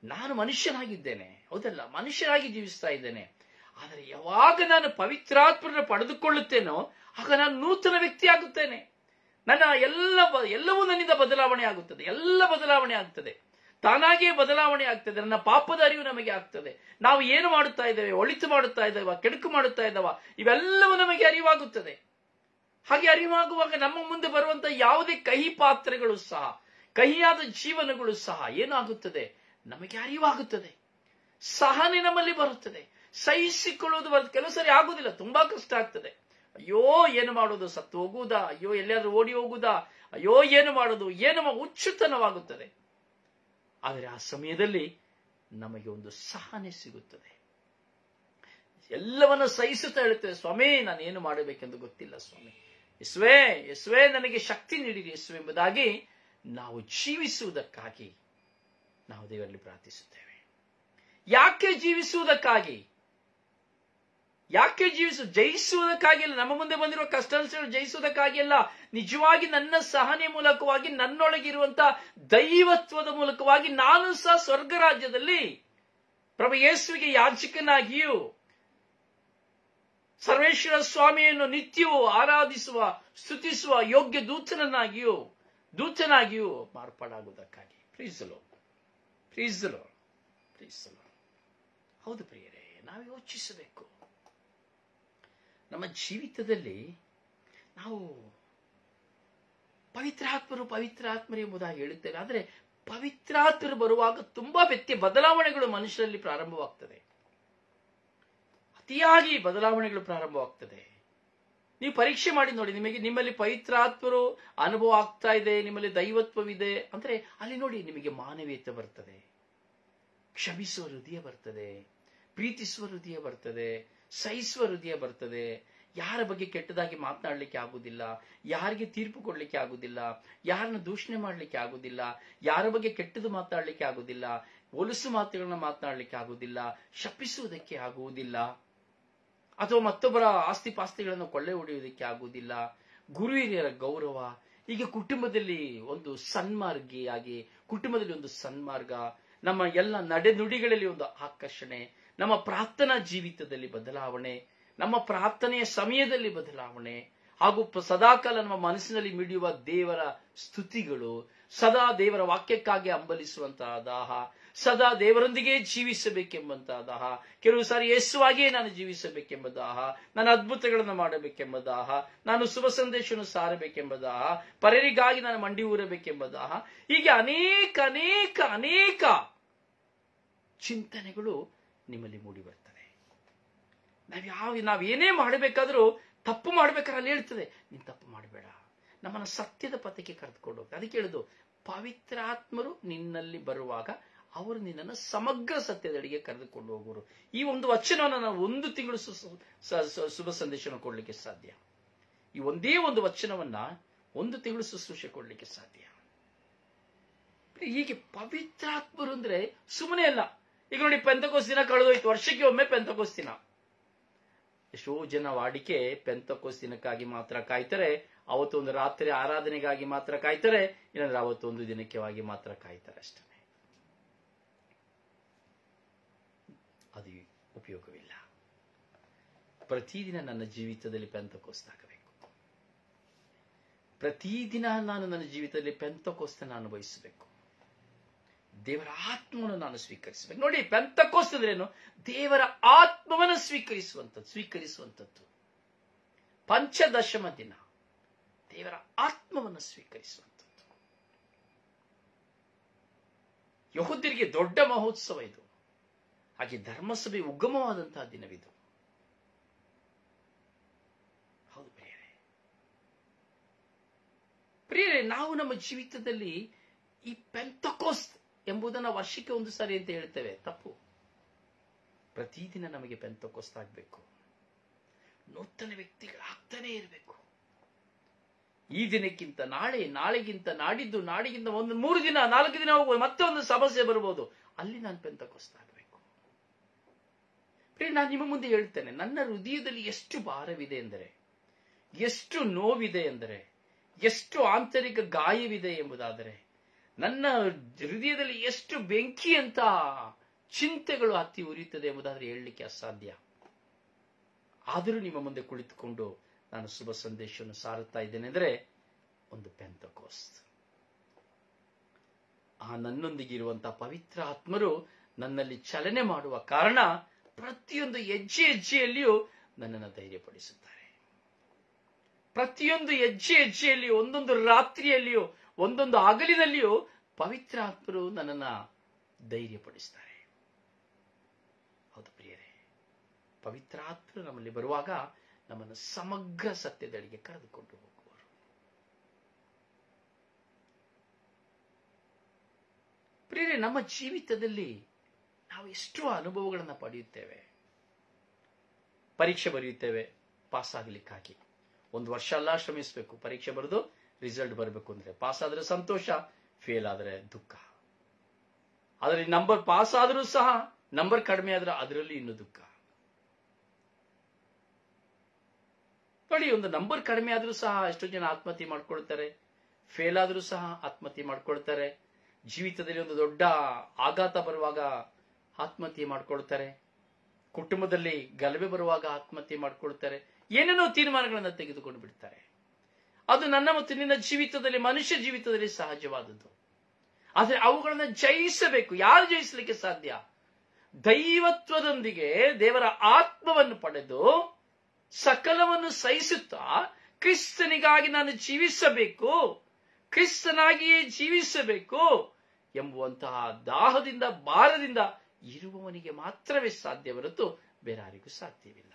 ನಾನು ಮನುಷ್ಯನಾಗಿದ್ದೇನೆ, ಹೌದಲ್ಲ, ಮನುಷ್ಯನಾಗಿ ಜೀವಿಸ್ತಾ ಇದ್ದೇನೆ. ಆದರೆ ಯಾವಾಗ ನಾನು ಪವಿತ್ರಾತ್ಮರನ್ನು ಪಡೆದುಕೊಳ್ಳುತ್ತೇನೋ ಆಗ ನಾನು ನೂತನ ವ್ಯಕ್ತಿ ಆಗುತ್ತೇನೆ. ನನ್ನ ಎಲ್ಲವೂ ನನ್ನಿಂದ ಬದಲಾವಣೆ ಆಗುತ್ತದೆ, ಎಲ್ಲ ಬದಲಾವಣೆ ಆಗ್ತದೆ, ತಾನಾಗಿಯೇ ಬದಲಾವಣೆ ಆಗ್ತದೆ. ನನ್ನ ಪಾಪದ ಅರಿವು ನಮಗೆ ಆಗ್ತದೆ. ನಾವು ಏನು ಮಾಡುತ್ತಾ ಇದ್ದೇವೆ, ಒಳಿತು ಮಾಡುತ್ತಾ ಇದ್ದೇವ, ಕೆಡುಕು ಮಾಡುತ್ತಾ ಇದ್ದಾವ, ಇವೆಲ್ಲವೂ ನಮಗೆ ಅರಿವಾಗುತ್ತದೆ. ಹಾಗೆ ಅರಿವಾಗುವಾಗ ನಮ್ಮ ಮುಂದೆ ಬರುವಂತಹ ಯಾವುದೇ ಕಹಿ ಪಾತ್ರೆಗಳು ಸಹ, ಕಹಿಯಾದ ಜೀವನಗಳು ಸಹ ಏನಾಗುತ್ತದೆ, ನಮಗೆ ಅರಿವಾಗುತ್ತದೆ. ಸಹನೆ ನಮ್ಮಲ್ಲಿ ಬರುತ್ತದೆ, ಸಹಿಸಿಕೊಳ್ಳುವುದು ಬರುತ್ತೆ. ಕೆಲವು ಸರಿ ಆಗುದಿಲ್ಲ, ತುಂಬಾ ಕಷ್ಟ ಆಗ್ತದೆ. ಅಯ್ಯೋ ಏನು ಮಾಡೋದು, ಸತ್ತು ಹೋಗುವುದಾ, ಅಯ್ಯೋ ಎಲ್ಲಿಯಾದ್ರೂ ಓಡಿ ಹೋಗುವುದಾ, ಅಯ್ಯೋ ಏನು ಮಾಡೋದು, ಏನು ಹುಚ್ಚುತನವಾಗುತ್ತದೆ. ಆದರೆ ಆ ಸಮಯದಲ್ಲಿ ನಮಗೆ ಒಂದು ಸಹನೆ ಸಿಗುತ್ತದೆ. ಎಲ್ಲವನ್ನ ಸಹಿಸುತ್ತಾ ಹೇಳುತ್ತೇವೆ, ಸ್ವಾಮಿ ನಾನೇನು ಮಾಡಬೇಕೆಂದು ಗೊತ್ತಿಲ್ಲ ಸ್ವಾಮಿ, ಯೇಸುವೇ ಯೇಸುವೇ ನನಗೆ ಶಕ್ತಿ ನೀಡಿರಿ ಯೇಸುವೆ ಎಂಬುದಾಗಿ ನಾವು ಜೀವಿಸುವುದಕ್ಕಾಗಿ ನಾವು ದೇವರಲ್ಲಿ ಪ್ರಾರ್ಥಿಸುತ್ತೇವೆ. ಯಾಕೆ ಜೀವಿಸುವುದಕ್ಕಾಗಿ? ಯಾಕೆ ಜಯಿಸುವುದಕ್ಕಾಗಿ ಅಲ್ಲ. ನಮ್ಮ ಮುಂದೆ ಬಂದಿರುವ ಕಷ್ಟಗಳು ಜಯಿಸುವುದಕ್ಕಾಗಿ ಅಲ್ಲ. ನಿಜವಾಗಿ ನನ್ನ ಸಹನೆ ಮೂಲಕವಾಗಿ, ನನ್ನೊಳಗಿರುವಂತಹ ದೈವತ್ವದ ಮೂಲಕವಾಗಿ ನಾನು ಸಹ ಸ್ವರ್ಗ ರಾಜ್ಯದಲ್ಲಿ ಪ್ರಭು ಯೇಸುವಿಗೆ ಯಾಜಕನಾಗಿಯೂ ಸರ್ವೇಶ್ವರ ಸ್ವಾಮಿಯನ್ನು ನಿತ್ಯವೂ ಆರಾಧಿಸುವ, ಸ್ತುತಿಸುವ ಯೋಗ್ಯ ದೂತನಾಗಿಯೂ ಮಾರ್ಪಾಡಾಗುವುದಕ್ಕಾಗಿ. Praise the Lord, praise the Lord, praise the Lord. ಹೌದು ಪ್ರಿಯರೇ, ನಾವು ಯೋಚಿಸಬೇಕು. ನಮ್ಮ ಜೀವಿತದಲ್ಲಿ ನಾವು ಪವಿತ್ರಾತ್ಮರು ಎಂಬುದಾಗಿ ಹೇಳುತ್ತೇವೆ. ಆದರೆ ಪವಿತ್ರಾತ್ಮರು ಬರುವಾಗ ತುಂಬಾ ಬದಲಾವಣೆಗಳು ಮನುಷ್ಯರಲ್ಲಿ ಪ್ರಾರಂಭವಾಗ್ತದೆ. ಅತಿಯಾಗಿ ಬದಲಾವಣೆಗಳು ಪ್ರಾರಂಭವಾಗ್ತದೆ. ನೀವು ಪರೀಕ್ಷೆ ಮಾಡಿ ನೋಡಿ, ನಿಮ್ಮಲ್ಲಿ ಪವಿತ್ರಾತ್ಮರು ಅನುಭವ ಆಗ್ತಾ ಇದೆ, ನಿಮ್ಮಲ್ಲಿ ದೈವತ್ವವಿದೆ ಅಂದ್ರೆ ಅಲ್ಲಿ ನೋಡಿ ನಿಮಗೆ ಮಾನವೀಯತೆ ಬರ್ತದೆ, ಕ್ಷಮಿಸುವ ಹೃದಯ ಬರ್ತದೆ, ಪ್ರೀತಿಸುವ ಹೃದಯ ಬರ್ತದೆ, ಸಹಿಸುವ ಹೃದಯ ಬರ್ತದೆ. ಯಾರ ಬಗ್ಗೆ ಕೆಟ್ಟದಾಗಿ ಮಾತನಾಡಲಿಕ್ಕೆ ಆಗುದಿಲ್ಲ, ಯಾರಿಗೆ ತೀರ್ಪು ಕೊಡ್ಲಿಕ್ಕೆ ಆಗುದಿಲ್ಲ, ಯಾರನ್ನ ದೂಷಣೆ ಮಾಡ್ಲಿಕ್ಕೆ ಆಗುದಿಲ್ಲ, ಯಾರ ಬಗ್ಗೆ ಕೆಟ್ಟದು ಮಾತಾಡ್ಲಿಕ್ಕೆ ಆಗುದಿಲ್ಲ, ಹೊಲಸು ಮಾತುಗಳನ್ನ ಮಾತನಾಡಲಿಕ್ಕೆ ಆಗುದಿಲ್ಲ, ಶಪಿಸುವುದಕ್ಕೆ ಆಗುವುದಿಲ್ಲ, ಅಥವಾ ಮತ್ತೊಬ್ಬರ ಆಸ್ತಿ ಪಾಸ್ತಿಗಳನ್ನು ಕೊಳ್ಳೆ ಹೊಡೆಯುವುದಕ್ಕೆ ಆಗುವುದಿಲ್ಲ. ಗುರು ಹಿರಿಯರ ಗೌರವ, ಹೀಗೆ ಕುಟುಂಬದಲ್ಲಿ ಒಂದು ಸನ್ಮಾರ್ಗಿಯಾಗಿ, ಕುಟುಂಬದಲ್ಲಿ ಒಂದು ಸನ್ಮಾರ್ಗ, ನಮ್ಮ ಎಲ್ಲ ನಡೆನುಡಿಗಳಲ್ಲಿ ಒಂದು ಆಕರ್ಷಣೆ, ನಮ್ಮ ಪ್ರಾರ್ಥನಾ ಜೀವಿತದಲ್ಲಿ ಬದಲಾವಣೆ, ನಮ್ಮ ಪ್ರಾರ್ಥನೆಯ ಸಮಯದಲ್ಲಿ ಬದಲಾವಣೆ, ಹಾಗೂ ಸದಾಕಾಲ ನಮ್ಮ ಮನಸ್ಸಿನಲ್ಲಿ ಮಿಡಿಯುವ ದೇವರ ಸ್ತುತಿಗಳು, ಸದಾ ದೇವರ ವಾಕ್ಯಕ್ಕಾಗಿ ಹಂಬಲಿಸುವಂತಹ ದಾಹ, ಸದಾ ದೇವರೊಂದಿಗೆ ಜೀವಿಸಬೇಕೆಂಬಂತಹ ದಾಹ, ಕೆಲವು ಸಾರಿ ಯೇಸುವಾಗಿಯೇ ನಾನು ಜೀವಿಸಬೇಕೆಂಬ ದಾಹ, ನಾನು ಅದ್ಭುತಗಳನ್ನು ಮಾಡಬೇಕೆಂಬ ದಾಹ, ನಾನು ಶುಭ ಸಂದೇಶವನ್ನು ಸಾರಬೇಕೆಂಬ ದಾಹ, ಪರರಿಗಾಗಿ ನಾನು ಮಂಡಿ ಊರಬೇಕೆಂಬ ದಾಹ, ಹೀಗೆ ಅನೇಕ ಅನೇಕ ಅನೇಕ ಚಿಂತನೆಗಳು ನಿಮ್ಮಲ್ಲಿ ಮೂಡಿ ಬರ್ತದೆ. ನಾವೇನೇ ಮಾಡಬೇಕಾದ್ರೂ ತಪ್ಪು ಮಾಡ್ಬೇಕಾದ್ರೆ ಅಲ್ಲಿ ಹೇಳ್ತದೆ, ನೀನ್ ತಪ್ಪು ಮಾಡಬೇಡ, ನಮ್ಮನ್ನ ಸತ್ಯದ ಪಥಕ್ಕೆ ಕರೆದುಕೊಂಡು ಹೋಗ್ತದೆ. ಅದಕ್ಕೆ ಹೇಳುದು, ಪವಿತ್ರಾತ್ಮರು ನಿನ್ನಲ್ಲಿ ಬರುವಾಗ ಅವರು ನಿನ್ನನ್ನು ಸಮಗ್ರ ಸತ್ಯದಡಿಗೆ ಕರೆದುಕೊಂಡು ಹೋಗುವರು. ಈ ಒಂದು ವಚನವನ್ನು ನಾವು 1 ತಿಂಗಳು ಶುಭ ಸಂದೇಶವನ್ನು ಕೊಡ್ಲಿಕ್ಕೆ ಸಾಧ್ಯ. ಈ ಒಂದೇ ಒಂದು ವಚನವನ್ನ 1 ತಿಂಗಳು ಶುಶ್ರೂಷೆ ಕೊಡ್ಲಿಕ್ಕೆ ಸಾಧ್ಯ. ಹೀಗೆ ಪವಿತ್ರಾತ್ಮರು ಅಂದ್ರೆ ಸುಮ್ಮನೆ ಅಲ್ಲ. ಈಗ ನೋಡಿ, ಪೆಂತಕೋಸ್ ದಿನ ಕಳೆದೋಯ್ತು, ವರ್ಷಕ್ಕೆ ಒಮ್ಮೆ ಪೆಂತಕೋಸ್ ದಿನ. ಎಷ್ಟೋ ಜನ ವಾಡಿಕೆ ಪೆಂತಕೋಸ್ ದಿನಕ್ಕಾಗಿ ಮಾತ್ರ ಕಾಯ್ತಾರೆ, ಅವತ್ತೊಂದು ರಾತ್ರಿ ಆರಾಧನೆಗಾಗಿ ಮಾತ್ರ ಕಾಯ್ತಾರೆ, ಇಲ್ಲಾಂದ್ರೆ ಅವತ್ತೊಂದು ದಿನಕ್ಕೆವಾಗಿ ಮಾತ್ರ ಕಾಯ್ತಾರೆ ಅಷ್ಟೇ. ಅದು ಉಪಯೋಗವಿಲ್ಲ. ಪ್ರತಿದಿನ ನನ್ನ ಜೀವಿತದಲ್ಲಿ ಪೆಂತಕೋಸ್ತಾಗಬೇಕು. ಪ್ರತಿದಿನ ನಾನು ನನ್ನ ಜೀವಿತದಲ್ಲಿ ಪೆಂತಕೋಸ್ತನ್ನು ಅನುಭವಿಸಬೇಕು. ದೇವರ ಆತ್ಮವನ್ನು ನಾನು ಸ್ವೀಕರಿಸಬೇಕು. ನೋಡಿ, ಪೆಂತಕೋಸ್ತ ಅಂದ್ರೇನು? ದೇವರ ಆತ್ಮವನ್ನು ಸ್ವೀಕರಿಸುವಂಥದ್ದು. ಪಂಚದಶಮ ದಿನ ದೇವರ ಆತ್ಮವನ್ನು ಸ್ವೀಕರಿಸುವಂಥದ್ದು. ಯಹೂದ್ಯರಿಗೆ ದೊಡ್ಡ ಮಹೋತ್ಸವ ಇದು. ಹಾಗೆ ಧರ್ಮಸಭೆ ಉಗಮವಾದಂತಹ ದಿನವಿದು. ಹೌದು ಪ್ರಿಯರೇ, ನಾವು ನಮ್ಮ ಜೀವಿತದಲ್ಲಿ ಈ ಪೆಂತಕೋಸ್ಟ್ ಎಂಬುದನ್ನು ವರ್ಷಕ್ಕೆ 1 ಸಾರಿ ಅಂತ ಹೇಳ್ತೇವೆ, ತಪ್ಪು. ಪ್ರತಿದಿನ ನಮಗೆ ಪೆಂತಕೋಸ್ಟ್ ಆಗಬೇಕು. ನೂತನ ವ್ಯಕ್ತಿಗಳಾಗ್ತಾನೆ ಇರಬೇಕು. ಈ ದಿನಕ್ಕಿಂತ ನಾಳೆ, ನಾಳೆಗಿಂತ ನಾಡಿದ್ದು, ನಾಡಿಗಿಂತ 3 ದಿನ 4 ದಿನ ಹೋಗುವ ಮತ್ತೆ ಒಂದು ಸಮಸ್ಯೆ ಬರ್ಬೋದು, ಅಲ್ಲಿ ನಾನು ಪೆಂತಕೋಸ್ಟ್ ಆಗಬೇಕು. ಪ್ರಿಯ, ನಾನು ನಿಮ್ಮ ಮುಂದೆ ಹೇಳ್ತೇನೆ, ನನ್ನ ಹೃದಯದಲ್ಲಿ ಎಷ್ಟು ಭಾರವಿದೆ ಎಂದರೆ, ಎಷ್ಟು ನೋವಿದೆ ಎಂದರೆ, ಎಷ್ಟು ಆಂತರಿಕ ಗಾಯವಿದೆ ಎಂಬುದಾದರೆ, ನನ್ನ ಹೃದಯದಲ್ಲಿ ಎಷ್ಟು ಬೆಂಕಿ ಅಂತ ಚಿಂತೆಗಳು ಹತ್ತಿ ಉರಿಯುತ್ತದೆ ಎಂಬುದಾದ್ರೆ ಹೇಳಲಿಕ್ಕೆ ಅಸಾಧ್ಯ. ಆದರೂ ನಿಮ್ಮ ಮುಂದೆ ಕುಳಿತುಕೊಂಡು ನಾನು ಶುಭ ಸಂದೇಶವನ್ನು ಸಾರುತ್ತಾ ಇದ್ದೇನೆ ಅಂದರೆ ಒಂದು ಪೆಂತಕೋಸ್ಟ್. ಆ ನನ್ನೊಂದಿಗೆ ಇರುವಂತಹ ಪವಿತ್ರ ಆತ್ಮರು ನನ್ನಲ್ಲಿ ಚಲನೆ ಮಾಡುವ ಕಾರಣ ಪ್ರತಿಯೊಂದು ಹೆಜ್ಜೆಯಲ್ಲಿಯೂ ನನ್ನನ್ನು ಧೈರ್ಯಪಡಿಸುತ್ತಾರೆ. ಪ್ರತಿಯೊಂದು ಹೆಜ್ಜೆಯಲ್ಲಿಯೂ, ಒಂದೊಂದು ರಾತ್ರಿಯಲ್ಲಿಯೂ, ಒಂದೊಂದು ಆಗಲಿನಲ್ಲಿಯೂ ಪವಿತ್ರ ಆತ್ಮರು ನನ್ನನ್ನ ಧೈರ್ಯಪಡಿಸ್ತಾರೆ. ಹೌದು ಪ್ರಿಯರೇ, ಪವಿತ್ರ ಆತ್ಮರು ನಮ್ಮಲ್ಲಿ ಬರುವಾಗ ನಮ್ಮನ್ನು ಸಮಗ್ರ ಸತ್ಯದೆಡೆಗೆ ಕರೆದುಕೊಂಡು ಹೋಗುವರು. ಪ್ರಿಯರೇ, ನಮ್ಮ ಜೀವಿತದಲ್ಲಿ ನಾವು ಎಷ್ಟೋ ಅನುಭವಗಳನ್ನು ಪಡೆಯುತ್ತೇವೆ. ಪರೀಕ್ಷೆ ಬರೆಯುತ್ತೇವೆ ಪಾಸ್ ಆಗ್ಲಿಕ್ಕಾಗಿ. 1 ವರ್ಷ ಎಲ್ಲ ಶ್ರಮಿಸಬೇಕು, ಪರೀಕ್ಷೆ ಬರೆದು ರಿಸಲ್ಟ್ ಬರಬೇಕು ಅಂದ್ರೆ. ಪಾಸ್ ಆದ್ರೆ ಸಂತೋಷ, ಫೇಲ್ ಆದ್ರೆ ದುಃಖ. ಅದರಲ್ಲಿ ನಂಬರ್ ಪಾಸ್ ಆದ್ರೂ ಸಹ ನಂಬರ್ ಕಡಿಮೆ ಆದ್ರೆ ಅದರಲ್ಲಿ ಇನ್ನೂ ದುಃಖ. ನೋಡಿ, ಒಂದು ನಂಬರ್ ಕಡಿಮೆ ಆದ್ರೂ ಸಹ ಎಷ್ಟೋ ಜನ ಆತ್ಮಹತ್ಯೆ ಮಾಡ್ಕೊಳ್ತಾರೆ, ಫೇಲ್ ಆದ್ರೂ ಸಹ ಆತ್ಮಹತ್ಯೆ ಮಾಡ್ಕೊಳ್ತಾರೆ. ಜೀವಿತದಲ್ಲಿ ಒಂದು ದೊಡ್ಡ ಆಘಾತ ಬರುವಾಗ ಆತ್ಮಹತ್ಯೆ ಮಾಡ್ಕೊಳ್ತಾರೆ. ಕುಟುಂಬದಲ್ಲಿ ಗಲಭೆ ಬರುವಾಗ ಆತ್ಮಹತ್ಯೆ ಮಾಡ್ಕೊಳ್ತಾರೆ. ಏನೇನೋ ತೀರ್ಮಾನಗಳನ್ನು ತೆಗೆದುಕೊಂಡು ಬಿಡ್ತಾರೆ. ಅದು ನನ್ನ ಮತ್ತು ನಿನ್ನ ಜೀವಿತದಲ್ಲಿ, ಮನುಷ್ಯ ಜೀವಿತದಲ್ಲಿ ಸಹಜವಾದದ್ದು. ಆದ್ರೆ ಅವುಗಳನ್ನು ಜಯಿಸಬೇಕು. ಯಾರು ಜಯಿಸಲಿಕ್ಕೆ ಸಾಧ್ಯ? ದೈವತ್ವದೊಂದಿಗೆ ದೇವರ ಆತ್ಮವನ್ನು ಪಡೆದು ಸಕಲವನ್ನು ಸಹಿಸುತ್ತಾ ಕ್ರಿಸ್ತನಿಗಾಗಿ ನಾನು ಜೀವಿಸಬೇಕು, ಕ್ರಿಸ್ತನಾಗಿಯೇ ಜೀವಿಸಬೇಕು ಎಂಬುವಂತಹ ದಾಹದಿಂದ, ಭಾರದಿಂದ ಇರುವವನಿಗೆ ಮಾತ್ರವೇ ಸಾಧ್ಯ ಹೊರತು ಬೇರೆ ಯಾರಿಗೂ ಸಾಧ್ಯವಿಲ್ಲ.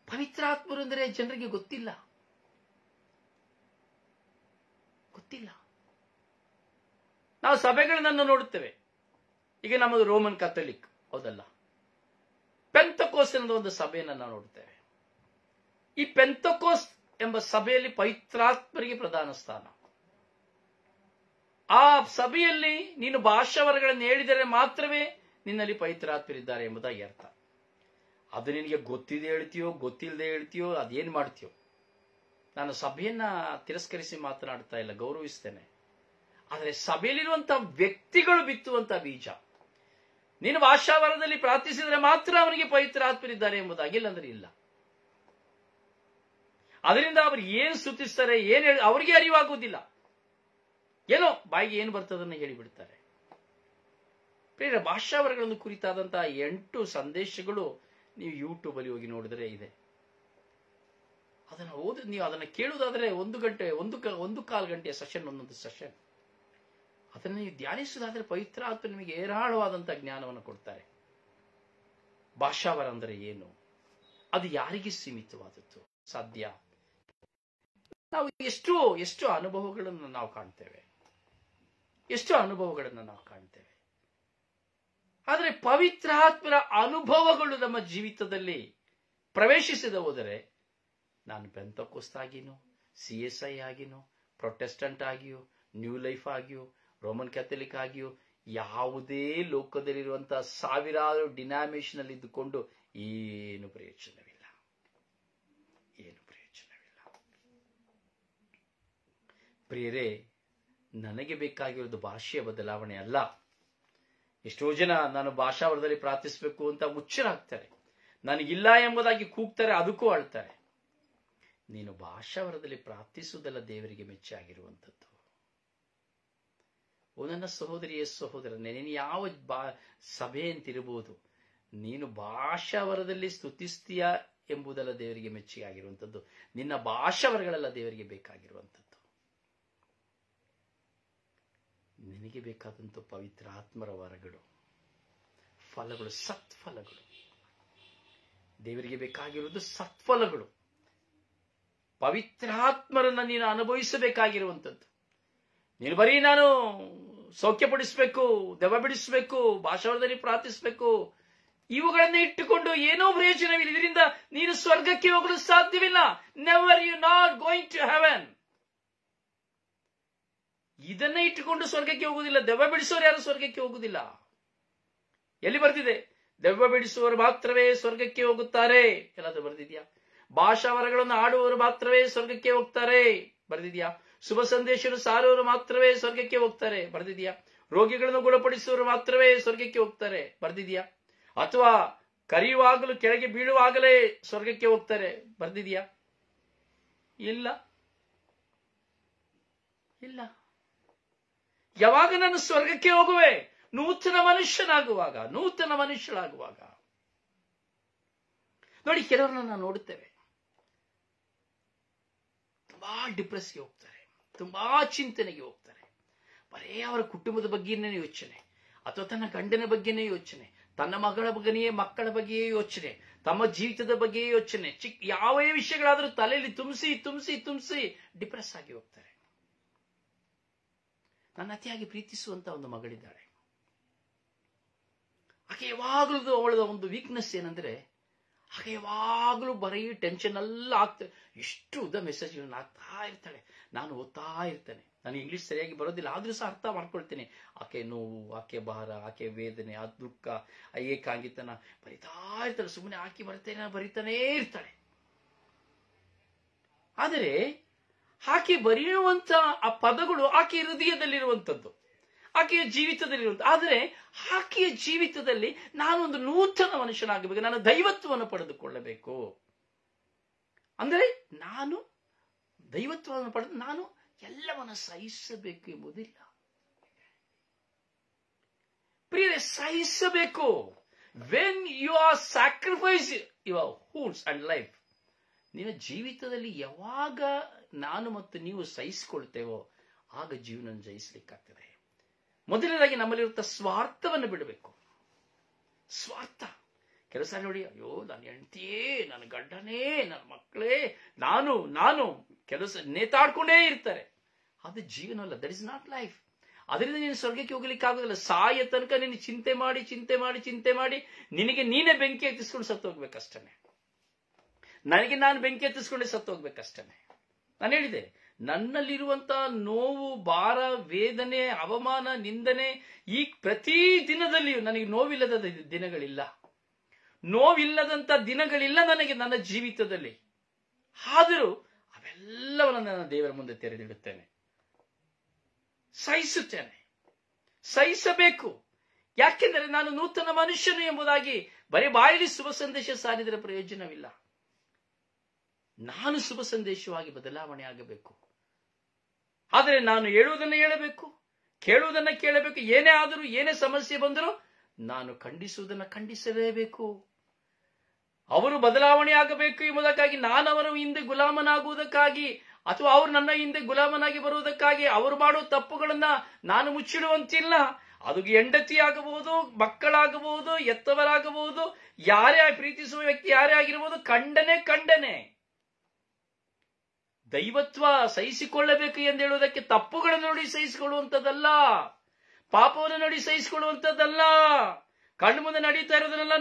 ಪವಿತ್ರಾತ್ಮರು ಅಂದರೆ ಜನರಿಗೆ ಗೊತ್ತಿಲ್ಲ. ನಾವು ಸಭೆಗಳನ್ನ ನೋಡುತ್ತೇವೆ. ಈಗ ನಮ್ಮದು ರೋಮನ್ ಕ್ಯಾಥೋಲಿಕ್, ಹೌದಲ್ಲ? ಪೆಂತಕೋಸ್ ಎನ್ನುವ ಒಂದು ಸಭೆಯನ್ನು ನಾವು ನೋಡುತ್ತೇವೆ. ಈ ಪೆಂತಕೋಸ್ ಎಂಬ ಸಭೆಯಲ್ಲಿ ಪವಿತ್ರಾತ್ಮರಿಗೆ ಪ್ರಧಾನ ಸ್ಥಾನ. ಆ ಸಭೆಯಲ್ಲಿ ನೀನು ಭಾಷಾವರಗಳನ್ನು ಹೇಳಿದರೆ ಮಾತ್ರವೇ ನಿನ್ನಲ್ಲಿ ಪವಿತ್ರಾತ್ಮರಿದ್ದಾರೆ ಎಂಬುದಾಗಿ ಅರ್ಥ. ಅದು ನಿನಗೆ ಗೊತ್ತಿದೆ ಹೇಳ್ತೀಯೋ, ಗೊತ್ತಿಲ್ಲದೆ ಹೇಳ್ತೀಯೋ, ಅದೇನು ಮಾಡ್ತೀಯೋ. ನಾನು ಸಭೆಯನ್ನ ತಿರಸ್ಕರಿಸಿ ಮಾತನಾಡ್ತಾ ಇಲ್ಲ, ಗೌರವಿಸ್ತೇನೆ. ಆದರೆ ಸಭೆಯಲ್ಲಿರುವಂತಹ ವ್ಯಕ್ತಿಗಳು ಬಿತ್ತುವಂತಹ ಬೀಜ. ನೀನು ಭಾಷಾವರದಲ್ಲಿ ಪ್ರಾರ್ಥಿಸಿದರೆ ಮಾತ್ರ ಅವನಿಗೆ ಪವಿತ್ರಾತ್ಮರಿದ್ದಾರೆ ಎಂಬುದಾಗಿ, ಇಲ್ಲಂದ್ರೆ ಇಲ್ಲ. ಅದರಿಂದ ಅವರು ಏನು ಸ್ತುತಿಸ್ತಾರೆ, ಏನು ಹೇಳಿ ಅವರಿಗೆ ಅರಿವಾಗುವುದಿಲ್ಲ. ಏನೋ ಬಾಯಿಗೆ ಏನು ಬರ್ತದನ್ನ ಹೇಳಿಬಿಡ್ತಾರೆ. ಪ್ರಿಯರ, ಭಾಷಾವರಗಳನ್ನು ಕುರಿತಾದಂತಹ 8 ಸಂದೇಶಗಳು ನೀವು ಯೂಟ್ಯೂಬ್ ಅಲ್ಲಿ ಹೋಗಿ ನೋಡಿದ್ರೆ ಇದೆ. ಅದನ್ನು ಓದಿ ನೀವು ಅದನ್ನು ಕೇಳುವುದಾದ್ರೆ 1 ಗಂಟೆ, 1.25 ಗಂಟೆಯ ಸೆಷನ್, ಒಂದೊಂದು ಸೆಷನ್. ಅದನ್ನು ನೀವು ಧ್ಯಾನಿಸುವುದಾದ್ರೆ ಪವಿತ್ರ ಆತ್ಮ ನಿಮಗೆ ಹೇರಾಳವಾದಂತಹ ಜ್ಞಾನವನ್ನು ಕೊಡ್ತಾರೆ. ಭಾಷಾವರ ಅಂದರೆ ಏನು, ಅದು ಯಾರಿಗೆ ಸೀಮಿತವಾದದ್ದು ಸಾಧ್ಯ? ನಾವು ಎಷ್ಟು ಅನುಭವಗಳನ್ನು ನಾವು ಕಾಣ್ತೇವೆ, ಎಷ್ಟು ಅನುಭವಗಳನ್ನು ನಾವು ಕಾಣ್ತೇವೆ. ಆದರೆ ಪವಿತ್ರಾತ್ಮರ ಅನುಭವಗಳು ನಮ್ಮ ಜೀವಿತದಲ್ಲಿ ಪ್ರವೇಶಿಸದ ಹೋದರೆ, ನಾನು ಪೆಂತಕೋಸ್ತ್ ಆಗಿನೋ, CSI ಆಗಿನೋ, ಪ್ರೊಟೆಸ್ಟೆಂಟ್ ಆಗಿಯೋ, ನ್ಯೂ ಲೈಫ್ ಆಗಿಯೋ, ರೋಮನ್ ಕ್ಯಾಥೋಲಿಕ್ ಆಗಿಯೋ, ಯಾವುದೇ ಲೋಕದಲ್ಲಿರುವಂತಹ ಸಾವಿರಾರು ಡಿನಾಮಿನೇಷನ್ ಅಲ್ಲಿ ಇದ್ದುಕೊಂಡು ಏನು ಪ್ರಯೋಜನವಿಲ್ಲ, ಏನು ಪ್ರಯೋಜನವಿಲ್ಲ. ಪ್ರಿಯರೇ, ನನಗೆ ಬೇಕಾಗಿರೋದು ಭಾಷೆಯ ಬದಲಾವಣೆ ಅಲ್ಲ. ಎಷ್ಟೋ ಜನ ನಾನು ಭಾಷಾವರದಲ್ಲಿ ಪ್ರಾರ್ಥಿಸಬೇಕು ಅಂತ ಮುಚ್ಚರಾಗ್ತಾರೆ, ನನಗಿಲ್ಲ ಎಂಬುದಾಗಿ ಕೂಗ್ತಾರೆ, ಅದಕ್ಕೂ ಆಳ್ತಾರೆ. ನೀನು ಭಾಷಾವರದಲ್ಲಿ ಪ್ರಾರ್ಥಿಸುವುದಲ್ಲ ದೇವರಿಗೆ ಮೆಚ್ಚಾಗಿರುವಂಥದ್ದು. ಓ ನನ್ನ ಸಹೋದರಿಯ ಸಹೋದರನೇ, ನೀನು ಯಾವ ಸಭೆ ಅಂತಿರಬಹುದು, ನೀನು ಭಾಷಾವರದಲ್ಲಿ ಸ್ತುತಿಸ್ತೀಯ ಎಂಬುದಲ್ಲ ದೇವರಿಗೆ ಮೆಚ್ಚಿಗಾಗಿರುವಂಥದ್ದು. ನಿನ್ನ ಭಾಷಾವರಗಳೆಲ್ಲ ದೇವರಿಗೆ ಬೇಕಾಗಿರುವಂಥದ್ದು. ನಿನಗೆ ಬೇಕಾದಂಥ ಪವಿತ್ರ ಆತ್ಮರ ವರಗಳು, ಫಲಗಳು, ಸತ್ಫಲಗಳು. ದೇವರಿಗೆ ಬೇಕಾಗಿರುವುದು ಸತ್ಫಲಗಳು. ಪವಿತ್ರಾತ್ಮರನ್ನ ನೀನು ಅನುಭವಿಸಬೇಕಾಗಿರುವಂಥದ್ದು. ನೀನು ಬರೀ ನಾನು ಸೌಖ್ಯಪಡಿಸಬೇಕು, ದೆವ್ವ ಬಿಡಿಸಬೇಕು, ಭಾಷಾವರದಲ್ಲಿ ಪ್ರಾರ್ಥಿಸಬೇಕು, ಇವುಗಳನ್ನ ಇಟ್ಟುಕೊಂಡು ಏನೋ ಪ್ರಯೋಜನವಿಲ್ಲ. ಇದರಿಂದ ನೀನು ಸ್ವರ್ಗಕ್ಕೆ ಹೋಗಲು ಸಾಧ್ಯವಿಲ್ಲ. Never, you not going to heaven. ಇದನ್ನ ಇಟ್ಟುಕೊಂಡು ಸ್ವರ್ಗಕ್ಕೆ ಹೋಗುವುದಿಲ್ಲ. ದೆವ್ವ ಬಿಡಿಸುವವರು ಯಾರು ಸ್ವರ್ಗಕ್ಕೆ ಹೋಗುವುದಿಲ್ಲ. ಎಲ್ಲಿ ಬರ್ತಿದೆ? ದೆವ್ವ ಬಿಡಿಸುವವರು ಮಾತ್ರವೇ ಸ್ವರ್ಗಕ್ಕೆ ಹೋಗುತ್ತಾರೆ. ಎಲ್ಲಾದ್ರೂ ಬರ್ದಿದ್ಯಾ? ಭಾಷಾವರಗಳನ್ನು ಆಡುವವರು ಮಾತ್ರವೇ ಸ್ವರ್ಗಕ್ಕೆ ಹೋಗ್ತಾರೆ, ಬರ್ದಿದ್ಯಾ? ಶುಭ ಸಂದೇಶವನ್ನು ಸಾರುವವರು ಮಾತ್ರವೇ ಸ್ವರ್ಗಕ್ಕೆ ಹೋಗ್ತಾರೆ, ಬರ್ದಿದ್ಯಾ? ರೋಗಿಗಳನ್ನು ಗುಣಪಡಿಸುವವರು ಮಾತ್ರವೇ ಸ್ವರ್ಗಕ್ಕೆ ಹೋಗ್ತಾರೆ, ಬರ್ದಿದ್ಯಾ? ಅಥವಾ ಕರೆಯುವಾಗಲೂ ಕೆಳಗೆ ಬೀಳುವಾಗಲೇ ಸ್ವರ್ಗಕ್ಕೆ ಹೋಗ್ತಾರೆ, ಬರ್ದಿದ್ಯಾ? ಇಲ್ಲ, ಇಲ್ಲ. ಯಾವಾಗ ನಾನು ಸ್ವರ್ಗಕ್ಕೆ ಹೋಗುವೆ? ನೂತನ ಮನುಷ್ಯನಾಗುವಾಗ, ನೂತನ ಮನುಷ್ಯನಾಗುವಾಗ. ನೋಡಿ, ಕೆಲವರನ್ನ ನಾವು ನೋಡುತ್ತೇವೆ, ತುಂಬಾ ಡಿಪ್ರೆಸ್ಗೆ ಹೋಗ್ತಾರೆ, ತುಂಬಾ ಚಿಂತನೆಗೆ ಹೋಗ್ತಾರೆ. ಬರೇ ಅವರ ಕುಟುಂಬದ ಬಗ್ಗೆನೇ ಯೋಚನೆ, ಅಥವಾ ತನ್ನ ಗಂಡನ ಬಗ್ಗೆನೇ ಯೋಚನೆ, ತನ್ನ ಮಕ್ಕಳ ಬಗ್ಗೆಯೇ ಯೋಚನೆ, ತಮ್ಮ ಜೀವಿತದ ಬಗ್ಗೆಯೇ ಯೋಚನೆ, ಯಾವ ವಿಷಯಗಳಾದ್ರೂ ತಲೆಯಲ್ಲಿ ತುಂಬಿಸಿ ಡಿಪ್ರೆಸ್ ಆಗಿ ಹೋಗ್ತಾರೆ. ನನ್ನ ಅತಿಯಾಗಿ ಪ್ರೀತಿಸುವಂತ ಒಂದು ಮಗಳಿದ್ದಾಳೆ. ಆಕೆ ಯಾವಾಗಲೂ ಅವಳದ ಒಂದು ವೀಕ್ನೆಸ್ ಏನಂದ್ರೆ, ಆಕೆ ಯಾವಾಗಲೂ ಬರೀ ಟೆನ್ಷನ್ ಎಲ್ಲ ಆಗ್ತದೆ. ಎಷ್ಟು ಉದ್ದ ಮೆಸೇಜ್ಗಳನ್ನ ಆಗ್ತಾ ಇರ್ತಾಳೆ. ನಾನು ಓದ್ತಾ ಇರ್ತೇನೆ, ನನಗೆ ಇಂಗ್ಲಿಷ್ ಸರಿಯಾಗಿ ಬರೋದಿಲ್ಲ, ಆದ್ರೂ ಸಹ ಅರ್ಥ ಮಾಡ್ಕೊಳ್ತೇನೆ. ಆಕೆ ನೋವು, ಆಕೆ ಭಾರ, ಆಕೆ ವೇದನೆ, ಆ ದುಃಖ, ಆ ಏಕಾಂಗಿತನ ಬರಿತಾ ಇರ್ತಾಳೆ. ಸುಮ್ಮನೆ ಆಕೆ ಬರಿತಾನೇ ಇರ್ತಾಳೆ. ಆದರೆ ಆಕೆ ಬರೆಯುವಂತ ಆ ಪದಗಳು ಆಕೆ ಹೃದಯದಲ್ಲಿರುವಂಥದ್ದು, ಆಕೆಯ ಜೀವಿತದಲ್ಲಿರುವಂತ. ಆದರೆ ಆಕೆಯ ಜೀವಿತದಲ್ಲಿ ನಾನೊಂದು ನೂತನ ಮನುಷ್ಯನಾಗಬೇಕು, ನಾನು ದೈವತ್ವವನ್ನು ಪಡೆದುಕೊಳ್ಳಬೇಕು. ಅಂದರೆ ನಾನು ದೈವತ್ವವನ್ನು ಪಡೆದು ನಾನು ಎಲ್ಲವನ್ನ ಸಹಿಸಬೇಕು ಎಂಬುದಿಲ್ಲ. ಪ್ರಿಯರೇ, ಸಹಿಸಬೇಕು. When you are sacrifice your wholes and life, ನಿನ್ನ ಜೀವಿತದಲ್ಲಿ ಯಾವಾಗ ನಾನು ಮತ್ತು ನೀವು ಸಹಿಸಿಕೊಳ್ತೇವೋ ಆಗ ಜೀವನ ಜಯಿಸ್ಲಿಕ್ಕಾಗ್ತದೆ. ಮೊದಲನೇದಾಗಿ ನಮ್ಮಲ್ಲಿರುವಂತಹ ಸ್ವಾರ್ಥವನ್ನು ಬಿಡಬೇಕು. ಸ್ವಾರ್ಥ ಕೆಲವು ಸಾರಿ ನೋಡಿ, ಅಯ್ಯೋ ನನ್ನ ಹೆಂಡತಿಯೇ, ನನ್ನ ಗಂಡನೇ, ನನ್ನ ಮಕ್ಕಳೇ, ನಾನು ಕೆಲಸ ನೇತಾಡ್ಕೊಂಡೇ ಇರ್ತಾರೆ. ಅದು ಜೀವನ ಅಲ್ಲ. That is not life. ಅದರಿಂದ ನೀನು ಸ್ವರ್ಗಕ್ಕೆ ಹೋಗ್ಲಿಕ್ಕೆ ಆಗೋದಿಲ್ಲ. ಸಾಯ ತನಕ ನೀನು ಚಿಂತೆ ಮಾಡಿ ನಿನಗೆ ನೀನೇ ಬೆಂಕಿ ಹತ್ತಿಸ್ಕೊಂಡು ಸತ್ತು ಹೋಗ್ಬೇಕಷ್ಟೇ. ನನಗೆ ನಾನು ಬೆಂಕಿ ಹತ್ತಿಸ್ಕೊಂಡೆ ಸತ್ತು ಹೋಗ್ಬೇಕಷ್ಟೇ. ನಾನು ಹೇಳಿದೆ, ನನ್ನಲ್ಲಿರುವಂತಹ ನೋವು, ಭಾರ, ವೇದನೆ, ಅವಮಾನ, ನಿಂದನೆ, ಈ ಪ್ರತಿ ದಿನದಲ್ಲಿಯೂ ನನಗೆ ನೋವಿಲ್ಲದ ದಿನಗಳಿಲ್ಲ, ನೋವಿಲ್ಲದಂತ ದಿನಗಳಿಲ್ಲ ನನಗೆ ನನ್ನ ಜೀವಿತದಲ್ಲಿ. ಆದರೂ ಅವೆಲ್ಲವನ್ನು ನನ್ನ ದೇವರ ಮುಂದೆ ತೆರೆದಿಡುತ್ತೇನೆ, ಸಹಿಸುತ್ತೇನೆ. ಸಹಿಸಬೇಕು. ಯಾಕೆಂದರೆ ನಾನು ನೂತನ ಮನುಷ್ಯನು ಎಂಬುದಾಗಿ ಬರೀ ಬಾಯಲ್ಲಿ ಶುಭ ಸಂದೇಶ ಸಾರಿದರೆ ಪ್ರಯೋಜನವಿಲ್ಲ. ನಾನು ಶುಭ ಸಂದೇಶವಾಗಿ ಬದಲಾವಣೆ ಆಗಬೇಕು. ಆದರೆ ನಾನು ಹೇಳುವುದನ್ನು ಹೇಳಬೇಕು, ಕೇಳುವುದನ್ನು ಕೇಳಬೇಕು. ಏನೇ ಆದರೂ, ಏನೇ ಸಮಸ್ಯೆ ಬಂದರೂ ನಾನು ಖಂಡಿಸುವುದನ್ನು ಖಂಡಿಸಲೇಬೇಕು. ಅವರು ಬದಲಾವಣೆ ಆಗಬೇಕು ಎಂಬುದಕ್ಕಾಗಿ ನಾನು ಅವರ ಹಿಂದೆ ಗುಲಾಮನಾಗುವುದಕ್ಕಾಗಿ, ಅಥವಾ ಅವರು ನನ್ನ ಹಿಂದೆ ಗುಲಾಮನಾಗಿ ಬರುವುದಕ್ಕಾಗಿ ಅವರು ಮಾಡುವ ತಪ್ಪುಗಳನ್ನ ನಾನು ಮುಚ್ಚಿಡುವಂತಿಲ್ಲ. ಅದು ಹೆಂಡತಿ ಆಗಬಹುದು, ಮಕ್ಕಳಾಗಬಹುದು, ಎತ್ತವರಾಗಬಹುದು, ಯಾರೇ ಪ್ರೀತಿಸುವ ವ್ಯಕ್ತಿ ಯಾರೇ ಆಗಿರಬಹುದು, ಖಂಡನೆ. ದೈವತ್ವ ಸಹಿಸಿಕೊಳ್ಳಬೇಕು ಎಂದು ಹೇಳುವುದಕ್ಕೆ ತಪ್ಪುಗಳನ್ನು ನೋಡಿ ಸಹಿಸಿಕೊಳ್ಳುವಂಥದ್ದಲ್ಲ, ಪಾಪವನ್ನು ನೋಡಿ ಸಹಿಸಿಕೊಳ್ಳುವಂಥದ್ದಲ್ಲ. ಕಣ್ಣು ಮುಂದೆ ನಡೀತಾ ಇರೋದನ್ನೆಲ್ಲ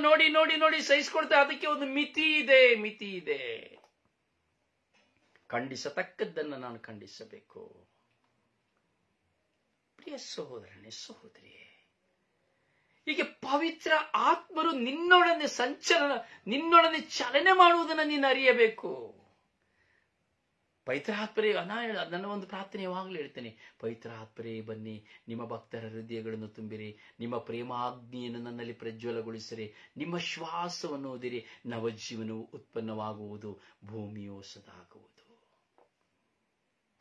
ನೋಡಿ ಸಹಿಸಿಕೊಳ್ತಾ, ಅದಕ್ಕೆ ಒಂದು ಮಿತಿ ಇದೆ. ಖಂಡಿಸತಕ್ಕದ್ದನ್ನು ನಾನು ಖಂಡಿಸಬೇಕು. ಪ್ರಿಯ ಸಹೋದರನೇ, ಸಹೋದರಿಯೇ, ಹೀಗೆ ಪವಿತ್ರ ಆತ್ಮರು ನಿನ್ನೊಡನೆ ಚಲನೆ ಮಾಡುವುದನ್ನು ನೀನು ಅರಿಯಬೇಕು. ಪವಿತ್ರ ಆತ್ಮರೇ, ನನ್ನ ಒಂದು ಪ್ರಾರ್ಥನೆ ಯಾವಾಗಲೂ ಹೇಳ್ತೇನೆ, ಪವಿತ್ರ ಆತ್ಮರೇ ಬನ್ನಿ, ನಿಮ್ಮ ಭಕ್ತರ ಹೃದಯಗಳನ್ನು ತುಂಬಿರಿ, ನಿಮ್ಮ ಪ್ರೇಮಾಗ್ನಿಯನ್ನು ನನ್ನಲ್ಲಿ ಪ್ರಜ್ವಲಗೊಳಿಸಿರಿ, ನಿಮ್ಮ ಶ್ವಾಸವನ್ನು ಓದಿರಿ, ನವಜೀವನವು ಉತ್ಪನ್ನವಾಗುವುದು, ಭೂಮಿಯು ಹೊಸದಾಗುವುದು.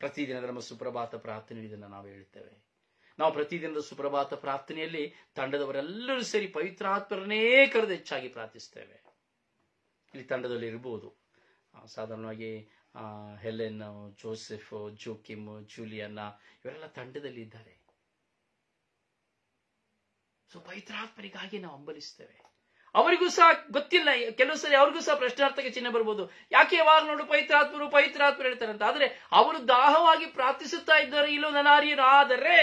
ಪ್ರತಿದಿನದ ನಮ್ಮ ಸುಪ್ರಭಾತ ಪ್ರಾರ್ಥನೆ ಇದನ್ನು ನಾವು ಹೇಳ್ತೇವೆ. ನಾವು ಪ್ರತಿದಿನದ ಸುಪ್ರಭಾತ ಪ್ರಾರ್ಥನೆಯಲ್ಲಿ ತಂಡದವರೆಲ್ಲರೂ ಸೇರಿ ಪವಿತ್ರಾತ್ಮರನ್ನೇ ಕರೆದು ಹೆಚ್ಚಾಗಿ ಪ್ರಾರ್ಥಿಸ್ತೇವೆ. ಇಲ್ಲಿ ತಂಡದಲ್ಲಿ ಇರಬಹುದು ಸಾಧಾರಣವಾಗಿ ಹೆಲೆನ್, ಜೋಸೆಫ್, ಜೋಕಿಮ್, ಜೂಲಿಯನ್ನ, ಇವರೆಲ್ಲ ತಂಡದಲ್ಲಿ ಇದ್ದಾರೆ. ಸೊ ಪವಿತ್ರಾತ್ಮರಿಗಾಗಿ ನಾವು ಹಂಬಲಿಸ್ತೇವೆ. ಅವರಿಗೂ ಸಹ ಗೊತ್ತಿಲ್ಲ, ಕೆಲವು ಸರಿ ಅವ್ರಿಗೂ ಸಹ ಪ್ರಶ್ನಾರ್ಥಕ ಚಿಹ್ನೆ ಬರ್ಬೋದು, ಯಾಕೆ ಯಾವಾಗ ನೋಡು ಪವಿತ್ರಾತ್ಮರು ಹೇಳ್ತಾರೆ ಅಂತ. ಆದ್ರೆ ಅವರು ದಾಹವಾಗಿ ಪ್ರಾರ್ಥಿಸುತ್ತಾ ಇದ್ದಾರೆ, ಇಲ್ಲೋ ನನಾರಿಯರು, ಆದರೆ